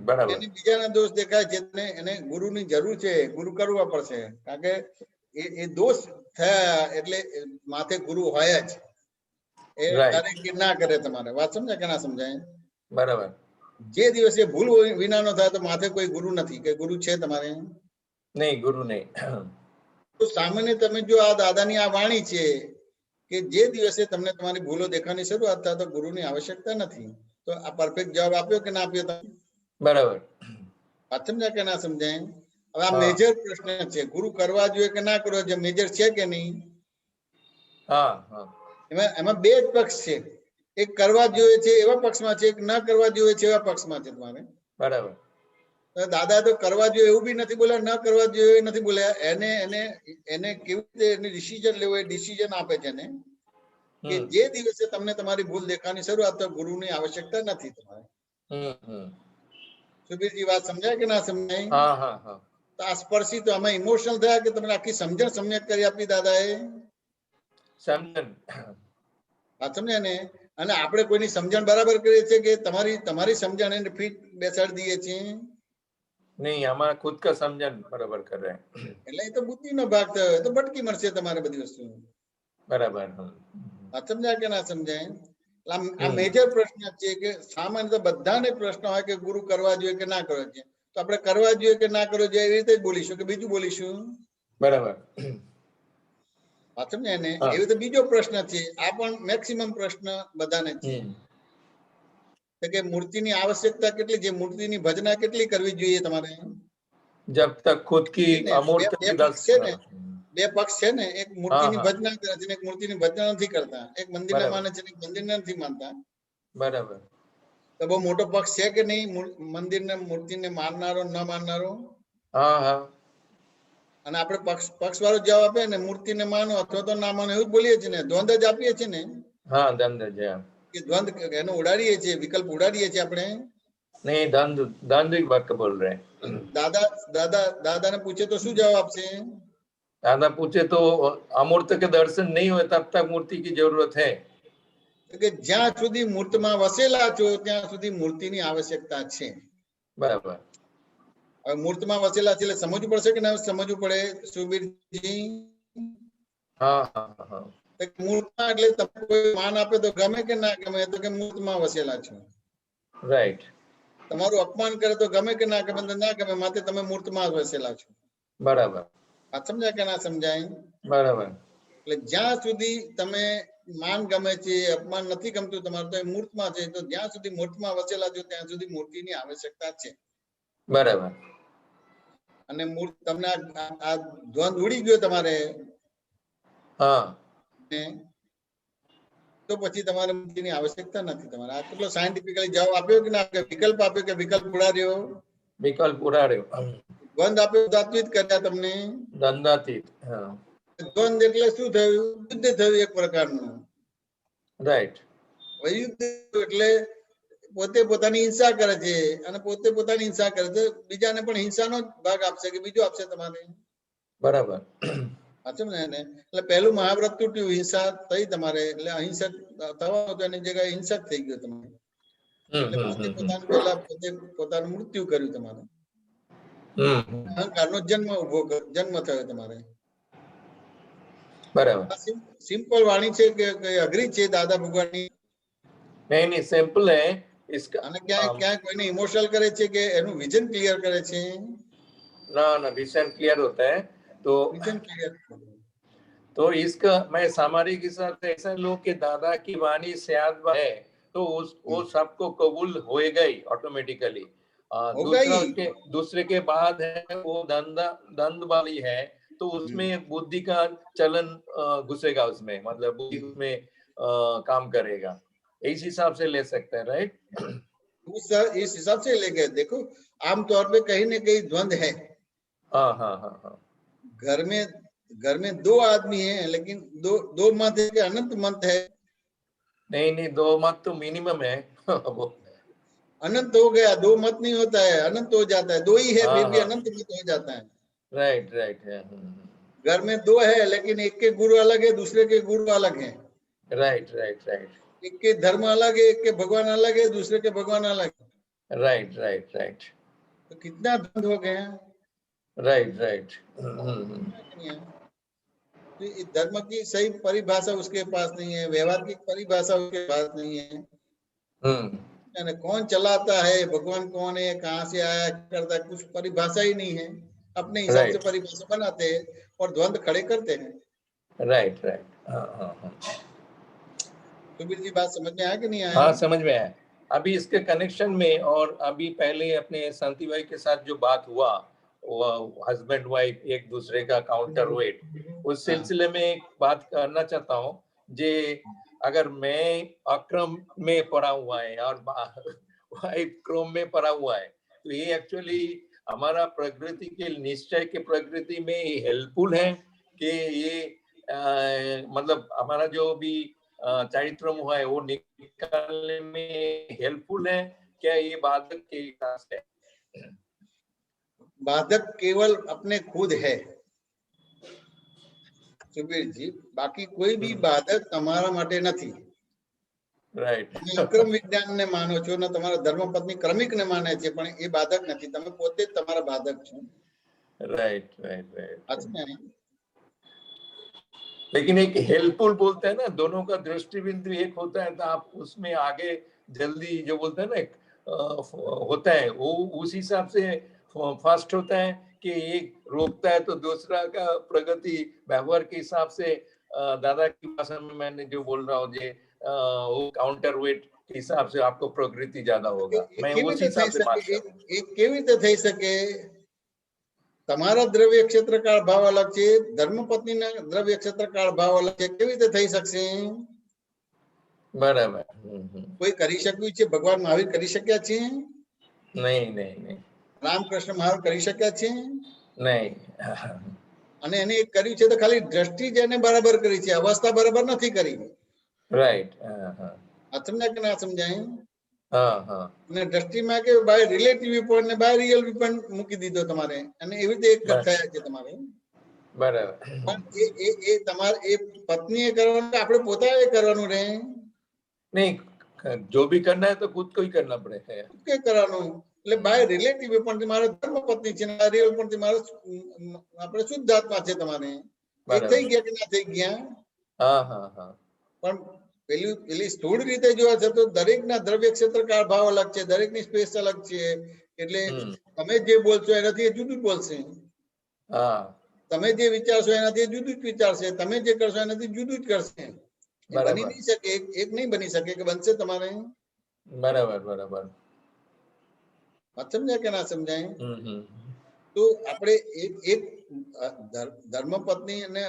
બરાબર। એને બીજાના દોષ દેખાય છે એને ગુરુની જરૂર છે, ગુરુ કરવા પડશે, કારણ કે એ દોષ થયા એટલે માથે ગુરુ હોય જ, એ કરે કે ના કરે તમારે। વાત સમજાય કે ના સમજાય? બરાબર। જે દિવસે ભૂલ વિનાનો થાય તો માથે કોઈ ગુરુ નથી કે ગુરુ છે તમારે? नहीं, गुरु नहीं। તો સામાન્ય તમે જો આ દાદાની આ વાણી છે કે જે દિવસે તમને તમારી ભૂલો દેખાવાની શરૂઆત થાય તો ગુરુની આવશ્યકતા નથી, તો આ પરફેક્ટ જવાબ આપ્યો કે ના આપ્યો તમે? બરાબર। વાત સમજાય કે ના સમજાય? હવે આ મેજર પ્રશ્ન છે, ગુરુ કરવા જોઈએ કે ના કરવા જોઈએ, મેજર છે કે નહીં? हाँ, हाँ। એમાં બે જ પક્ષ છે, એક કરવા જોઈએ છે એવા પક્ષમાં છે, એક ન કરવા જોઈએ છે એવા પક્ષમાં છે તમારે। બરાબર। દાદા તો કરવા જોઈએ એવું બી નથી બોલ્યા, ન કરવા જોઈએ નથી બોલ્યા, એને એને એને કેવી રીતે એની ડિસિઝન લેવો એ ડિસિઝન આપે છે ને કે જે દિવસે તમને તમારી ભૂલ દેખાવાની શરૂઆત તો ગુરુની આવશ્યકતા નથી તમારે। સુબીરજી વાત સમજાય કે ના સમજાય? हाँ, हाँ, हाँ। તો આ સ્પર્શી તો અમે ઇમોશનલ થયા કે તમને આખી સમજણ સમ્યક કરી આપી દાદાએ? समझन। વાત સમજાય ને? અને આપણે કોઈની સમજણ બરાબર કરીએ છીએ કે તમારી સમજણ એને ફિટ બેસાડી દઈએ છીએ? नहीं, हमारा खुद का समझन बराबर कर रहे हैं। એટલે એ તો બુદ્ધિનો ભાગ થયો, તો ભટકી મળશે તમારે બધી વસ્તુ। बराबर। વાત સમજાય કે ના સમજાય? આ મેજર પ્રશ્ન છે કે સામાન્ય તો બધાને પ્રશ્ન હોય કે ગુરુ કરવા જોઈએ કે ના કરવા જોઈએ, તો આપણે કરવા જોઈએ કે ના કરવો જોઈએ એવી રીતે જ બોલીશું કે બીજું બોલીશું? बराबर। વાત સમજાય ને? એવી રીતે બીજો પ્રશ્ન છે, આ પણ મેક્સિમમ પ્રશ્ન બધાને છે કે મૂર્તિની આવશ્યકતા કેટલી છે, મૂર્તિની ભજના કેટલી કરવી જોઈએ તમારે? जब तक खुद की अमूर्त બે પક્ષ છે ને, બે પક્ષ છે ને, એક મૂર્તિની ભજના કરે છે ને એક મૂર્તિની ભજના નથી કરતા, એક મંદિરને માને છે ને એક મંદિરને નથી માનતા। बराबर। તો બહુ મોટો પક્ષ છે કે નહીં મંદિરને મૂર્તિને માનનારો ન માનનારો? हाँ, हाँ। અને આપણે પક્ષવાળો જવાબ આપે ને મૂર્તિને માનો અથવા તો ના માનો એવું જ બોલીએ છીએ ને, દ્વંદ જ આપીએ છીએ ને हाँ, दंड जय। કે દ્વંદ એનો ઉડાડીએ છીએ, વિકલ્પ ઉડાડીએ છીએ આપણે। नहीं, दंड दंड ही वाक्य बोल रहे हैं। દાદાને પૂછે તો શું જવાબ આપશે? दादा पूछे तो अमूर्त के दर्शन नहीं हुए तब तक मूर्ति की जरूरत है। કે જ્યાં સુધી મૂર્તમાં વસેલા છો ત્યાં સુધી મૂર્તિની આવશ્યકતા છે। बराबर। હવે મૂર્તમાં વસેલા છે એટલે સમજવું પડશે કે ના સમજવું પડે સુબીરજી? हाँ, हाँ, हाँ। મૂર્તમાં એટલે તમે કોઈ માન આપે તો ગમે કે ના ગમે, તો કે મૂર્તમાં વસેલા છો। રાઈટ તમારું અપમાન કરે તો ગમે કે ના ગમે તો ના ગમે, માટે તમે મૂર્તમાં વસેલા છો. બરાબર આ સમજાય કે ના સમજાય? બરાબર એટલે જ્યાં સુધી તમે માન ગમે છે, અપમાન નથી ગમતું તમારું, તો એ મૂર્તમાં છે. તો જ્યાં સુધી મૂર્તમાં વસેલા છો ત્યાં સુધી મૂર્તિની આવશ્યકતા છે. બરાબર અને મૂર્ત તમને આ દ્વંદ ઉડી ગયો તમારે, હા તો પછી તમારે મૂર્તિની આવશ્યકતા નથી. તમારે આ કેટલો સાયન્ટિફિકલી જવાબ આપ્યો કે ના આપ્યો? વિકલ્પ આપ્યો કે વિકલ્પ ઉડાડ્યો? વિકલ્પ ઉડાડ્યો. દ્વંદ આપ્યો, દાત્વિત કર્યા તમને. દંડાતીત. હા દ્વંદ એટલે શું થયું? યુદ્ધ થયું એક પ્રકારનું. રાઈટ યુદ્ધ એટલે પોતે પોતાની હિંસા કરે છે, અને પોતે પોતાની હિંસા કરે છે, બીજાને પણ હિંસાનો જ ભાગ આપશે કે બીજું આપશે તમારે. બરાબર સાચું ને? એટલે પહેલું મહાવ્રત તૂટ્યું, હિંસા થઈ તમારે, એટલે અહિંસક થવાનું હતું, એની જગ્યાએ હિંસક થઈ ગયો તમારે. એટલે પોતે પોતાનું પહેલા પોતે પોતાનું મૃત્યુ કર્યું તમારે. અહંકારનો જન્મ થયો તમારે. બરાબર સિમ્પલ વાણી છે કે અઘરી છે દાદા ભગવાનની? नहीं नहीं सिंपल है इसका. અને ક્યાંય ક્યાંય કોઈને ઇમોશનલ કરે છે કે એનું વિઝન ક્લિયર કરે છે? ना ना विजन क्लियर होता है तो વિઝન ક્લિયર. तो इसका मैं सामारी के साथ ऐसा लोग के दादा की वाणी स्याद है तो वो सबको कबूल होएगा ही ऑटोमेटिकली. दूसरे के बाद है वो दंड वाली है तो उसमें बुद्धि का चलन घुसेगा उसमें, मतलब बुद्धि उसमें काम करेगा. इस हिसाब से ले सकते हैं. राइट इस हिसाब से लेके देखो, आमतौर पे कहीं न कहीं द्वंद है. हाँ हाँ हाँ हाँ घर में दो आदमी हैं, लेकिन दो मत है कि अनंत मत है? नहीं नहीं दो मत तो मिनिमम है. अनंत हो गया, दो मत नहीं होता है, अनंत हो जाता है. दो ही है फिर भी अनंत मत हो जाता है. राइट राइट है. घर में दो है लेकिन एक के गुरु अलग है, दूसरे के गुरु अलग है. राइट राइट राइट एक के धर्म अलग है, एक के भगवान अलग है, दूसरे के भगवान अलग है. राइट राइट राइट तो कितना द्वंद हो गया? राइट राइट धर्म की सही परिभाषा उसके पास नहीं है, व्यवहार की परिभाषा उसके पास नहीं है. कौन चलाता है, भगवान कौन है, कहाँ से आया, करता है, कुछ परिभाषा ही नहीं है. अपने हिसाब से परिभाषा बनाते हैं और द्वंद खड़े करते हैं. राइट राइट सुबीर जी बात समझ में आया कि नहीं आया? हाँ समझ में आया. अभी इसके कनेक्शन में और अभी पहले अपने शांति भाई के साथ जो बात हुआ, हस्बैंड वाइफ एक दूसरे का काउंटर वेट, उस सिलसिले में एक बात करना चाहता हूँ. जे अगर मैं अक्रम में पड़ा हुआ है और वाइफ क्रम में पड़ा हुआ है तो ये एक्चुअली हमारा प्रकृति के निश्चय के प्रकृति में हेल्पफुल है कि ये मतलब हमारा जो भी चरित्र हुआ है वो निकालने में हेल्पफुल है क्या? ये बाधक के हिसाब से बाधक केवल अपने खुद है सुबीर जी, बाकी कोई भी बाधक તમારા માટે નથી. રાઈટ અક્રમ વિજ્ઞાન ને માનો છો ને તમારા ધર્મપત્ની ક્રમિક ને માને છે, પણ એ બાધક નથી. તમે પોતે જ તમારા બાધક છો. राइट राइट राइट अच्छा नहीं? लेकिन एक हेल्पफुल बोलते हैं ना, दोनों का दृष्टि बिंदु एक होता है तो आप उसमें आगे जल्दी जो बोलते हैं ना होता है वो उस हिसाब से फास्ट होता है कि एक रोकता है तो दूसरा का प्रगति व्यवहार के हिसाब से दादा की भाषा में मैंने जो बोल रहा हूँ वो काउंटर वेट के हिसाब से आपको प्रगति ज्यादा होगा. मैं उस हिसाब से बात कर रहा हूँ. एक केवी રીતે થઈ શકે? તમારા દ્રવ્ય ક્ષેત્રકાળ ભાવ અલગ છે, ધર્મપત્નીના દ્રવ્ય ક્ષેત્રકાળ ભાવ અલગ છે, કેવી રીતે થઈ શકશે? બરાબર. કોઈ કરી શક્યું છે? ભગવાન મહાવીર કરી શક્યા છે? નહીં નહીં નહીં. રામકૃષ્ણ મહાવીર કરી શક્યા છે? નહીં. અને એને કર્યું છે તો ખાલી દ્રષ્ટિ જ એને બરાબર કરી છે, અવસ્થા બરાબર નથી કરી. રાઈટ આ સમજાય કે ના સમજાય? હા હા. અને દ્રષ્ટિમાં કે બાય રિલેટિવ વ્યૂપોઈન્ટ ને બાય રિયલ વ્યૂપોઈન્ટ મૂકી દીધો તમારે, અને એવી રીતે એક થયા છે તમારે. બરાબર. પણ એ તમારે એ પત્નીએ કરવાનું, આપણે પોતાએ કરવાનું રહે? नहीं, जो भी करना है तो खुद को ही करना पड़ेगा. કે કરવાનું એટલે બાય રિલેટિવ વ્યૂપોઈન્ટ થી મારો ધર્મપત્ની છે, ને રિયલ વ્યૂપોઈન્ટ થી મારો આપણે શુદ્ધાત્મા છે તમારે. એ થઈ ગયા કે ના થઈ ગયા? હા હા હા. પણ પેલી સ્થૂળ રીતે જોવા છે તો દરેકના દ્રવ્ય ક્ષેત્રકાળ ભાવ અલગ છે, દરેકની સ્પેસ અલગ છે. એટલે તમે જે બોલશો એનાથી એ જુદું જ બોલશે. હા તમે જે વિચારશો એનાથી જુદું જ વિચારશે, તમે જે કરશો એનાથી જુદું જ કરશે. બની નહીં શકે, એક નહીં બની શકે. કે બનશે તમારે? બરાબર બરાબર. વાત સમજાય કે ના સમજાય? તો આપણે એક ધર્મપત્ની અને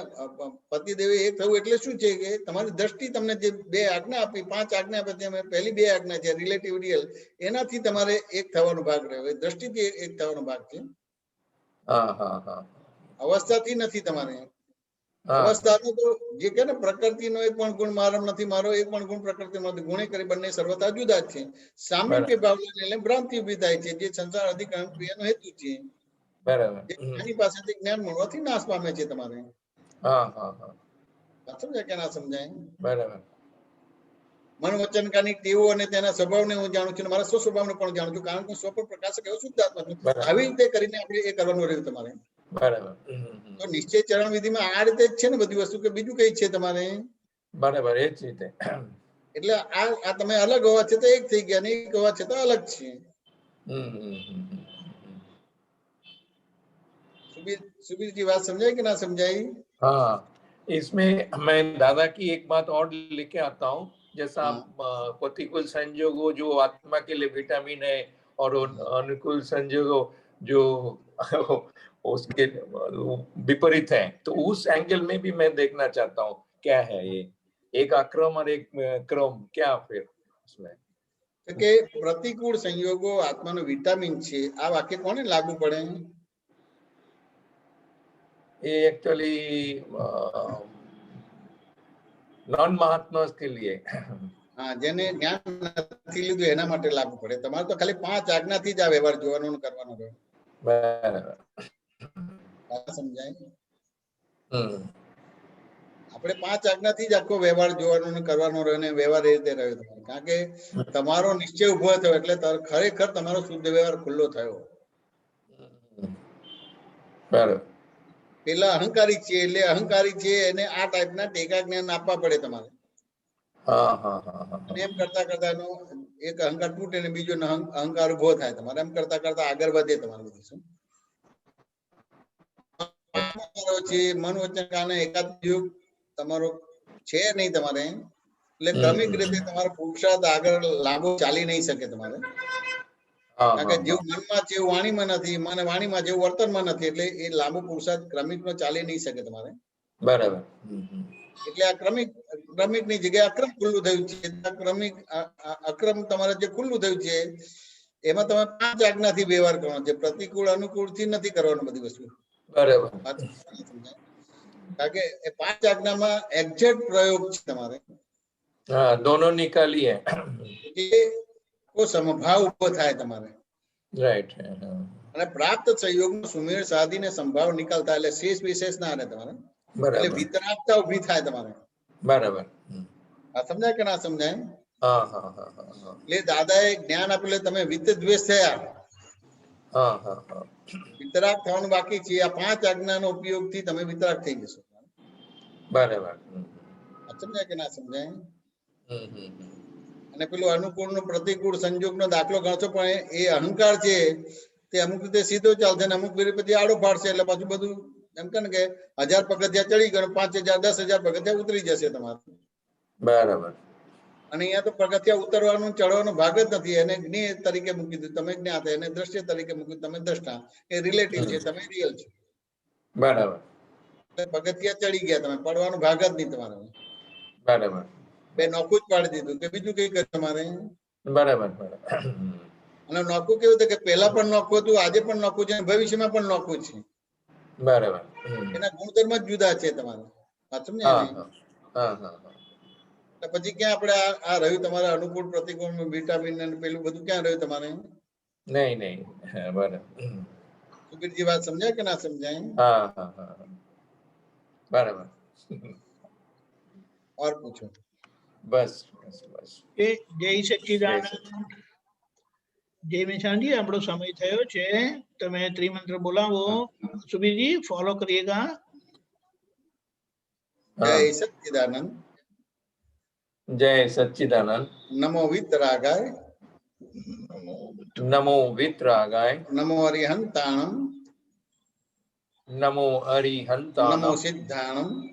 પતિદેવે એક થવું એટલે શું છે કે તમારી દ્રષ્ટિ તમને જે 2 આજ્ઞા આપી, 5 આજ્ઞા આપી, તેમાં પહેલી 2 આજ્ઞા છે રિલેટિવ રિયલ, એનાથી તમારે એક થવાનો ભાગ રહ્યો. દ્રષ્ટિથી એક થવાનો ભાગ છે. અવસ્થાથી નથી તમારે. અવસ્થાનો તો જે કે ને પ્રકૃતિનો એક પણ ગુણ મારો નથી, મારો એક પણ ગુણ પ્રકૃતિમાં નથી. ગુણે કરી બંને સર્વથા જુદા જ છે. સામીપ્ય ભાવ એટલે ભ્રાંતિ ઉભી થાય છે, જે સંસાર અધિકરણ ક્રિયાનો હેતુ છે. બરાબર. એની પાસેથી જ્ઞાન મળવાથી નાશ પામે છે તમારે. સમજાય કે ના સમજાય? બરાબર. મન વચન કાની ટેવો અને તેના સ્વભાવને હું જાણું છું, મારા સ્વભાવને પણ જાણું છું, કારણ કે હું સ્વ પ્રકાશક એવો શુદ્ધ આત્મા છું. આવી રીતે કરીને આપણે એ કરવાનું રહ્યું તમારે. બરાબર. તો નિશ્ચય ચરણ વિધિમાં આ રીતે જ છે ને બધી વસ્તુ, કે બીજું કઈ છે તમારે? બરાબર, એ જ રીતે. એટલે આ તમે અલગ હોવા છતાં એક થઈ ગયા, ને એક હોવા છતાં અલગ છે. सुबीर जी बात समझाई कि ना समझाई? हाँ, इसमें मैं दादा की एक बात और लेके आता हूँ. जैसा प्रतिकूल संजोगों जो आत्मा के लिए विटामिन है और अनुकूल संजोगों जो उसके विपरीत है, तो उस एंगल में भी मैं देखना चाहता हूँ क्या है ये एक अक्रम और एक क्रम, क्या फिर उसमें કે પ્રતિકૂળ સંયોગો આત્માનો વિટામિન છે, આ વાક્ય કોને લાગુ પડે? ये एक्चुअली नॉन महात्मास के लिए. हाँ, જેને જ્ઞાન નથી લીધું એના માટે લાગુ પડે. તમારે તો ખાલી 5 આજ્ઞાથી જ આ વ્યવહાર જોવાનો ને કરવાનો રહે. બરાબર. સમજાય? આપણે 5 આજ્ઞાથી જ આખો વ્યવહાર જોવાનો ને કરવાનો રહે, ને વ્યવહાર એ રીતે રહ્યો તમારો. કારણ કે તમારો નિશ્ચય ઉભો થયો એટલે ખરેખર તમારો શુદ્ધ વ્યવહાર ખુલ્લો થયો. બરાબર. પેલા અહંકારી છે, એટલે અહંકારી છે એને આ ટાઈપના ટેકા જ્ઞાન આપવા પડે તમારે. અને એમ કરતા કરતા એનો એક અહંકાર તૂટે ને બીજો અહંકાર ઉભો થાય તમારે. એમ કરતા કરતા આગળ વધે તમારું બધું. શું છે? મન વચન કાને એકાદ યુગ તમારો છે નહીં તમારે. એટલે ક્રમિક રીતે તમારો પુરુષાર્થ આગળ લાંબો ચાલી નહીં શકે તમારે. કારણ કે જેવું મનમાં છે એવું વાણીમાં નથી, મને વાણીમાં જેવું વર્તનમાં નથી, એટલે એ લાંબો પુરુષાર્થ ક્રમિક નો ચાલી નહીં શકે તમારે. બરાબર. એટલે આ ક્રમિક ની જગ્યાએ અક્રમ ખુલ્લું થયું છે. અક્રમ તમારે જે ખુલ્લું થયું છે એમાં તમે 5 આજ્ઞાથી વ્યવહાર કરવાનો છે. પ્રતિકૂળ અનુકૂળ થી નથી કરવાનું બધી વસ્તુ. બરાબર. કારણ કે એ 5 આજ્ઞામાં એક્ઝેક્ટ પ્રયોગ છે તમારે. હા, दोनों निकालिए. સમભાવ ઉભો થાય તમારે. રાઈટ. અને પ્રાપ્ત સંયોગનો સુમેળ સાધીને સંભાવ નિકાલતા, એટલે શેષ વિશેષ ના રહે તમારે. એટલે વિતરાગતા ઉભી થાય તમારે. બરાબર. આ સમજાય કે ના સમજાય? હા. એટલે દાદાએ જ્ઞાન આપેલું, તમે વિત દ્વેષ થયા. વિતરાગ થવાનું બાકી છે. આ 5 આજ્ઞાનો ઉપયોગથી તમે વિતરાગ થઈ જશો. બરાબર. સમજાય કે ના સમજાય? અને પેલું અનુકૂળ નો પ્રતિકૂળ સંજોગ નો દાખલો ગણશો, પણ એ અહંકાર છે તે અમુક રીતે સીધો ચાલશે ને અમુક પછી આડો ફાડશે. એટલે પાછું બધું એમ કે 1000 પગથિયા ચડી ગયો, 5000 10,000 પગથિયા ઉતરી જશે તમારે. બરાબર. અને અહીંયા તો પગથિયા ઉતરવાનું ચડવાનો ભાગ જ નથી. એને જ્ઞેય તરીકે મૂકી દીધું, તમે જ્ઞાતા. એને દ્રષ્ટિ તરીકે મૂકી, તમે દ્રષ્ટા. એ રિલેટિવ છે, તમે રિયલ છો. બરાબર. પગથિયા ચડી ગયા, તમે પડવાનો ભાગ જ નહીં તમારે. બરાબર. બે નોખું જ પાડી દીધું કે બીજું કઈ કરે તમારે. બરાબર. અને નોખું કેવું હતું કે પહેલા પણ નોખું હતું, આજે પણ નોખું છે, ભવિષ્યમાં પણ નોખું છે. બરાબર. એના ગુણધર્મ જ જુદા છે તમારે. સમજાય ને? પછી ક્યાં આપણે આ રહ્યું તમારે અનુકૂળ પ્રતિકૂળ વિટામિન અને પેલું બધું ક્યાં રહ્યું તમારે? નહીં. બરાબર. સુબીરજી વાત સમજાય કે ના સમજાય? બરાબર. और पूछो. બસ. જય સચ્ચિદાનંદ. જય મેશાનજી, આપણો સમય થયો છે. તમે ત્રિમંત્ર બોલાવો. સુબીરજી ફોલો કરીએગા. જય સચ્ચિદાનંદ. जय सच्चिदानंद। नमो वीतरागाय, नमो वीतरागाय, नमो अरिहंताणम, नमो नमो अरिहंताणम, सिद्धाणम,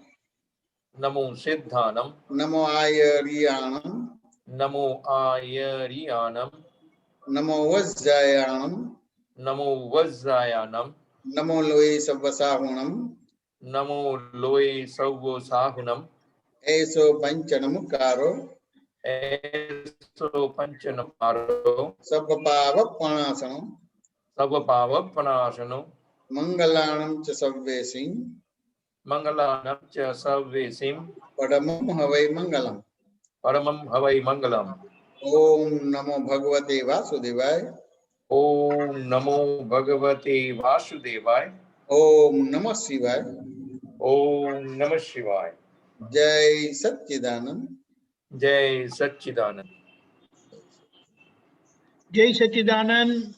नमो सिद्धानम, नमो आयरियाणम, नमो आयरियानम, नमो वज्रायाणम, नमो वज्रायानम, नमो लोये सवसाहुणम, नमो लोये सव्वसाहुनम, ऐसो पंचनमुकारो, ऐसो पंचनमारो, सब पावपणासनम, सब पावपनाशनो, मंगलाणम च सव्वेसिं, मंगलानम च सव्वेसिम, परमं हवै मंगलम। परमं हवै मंगलम। ओम नमो भगवते वासुदेवाय, ओम नमो भगवते वासुदेवाय, ओम नमः शिवाय, ओम नमः शिवाय। जय सच्चिदानंद। जय सच्चिदानंद। जय सच्चिदानंद।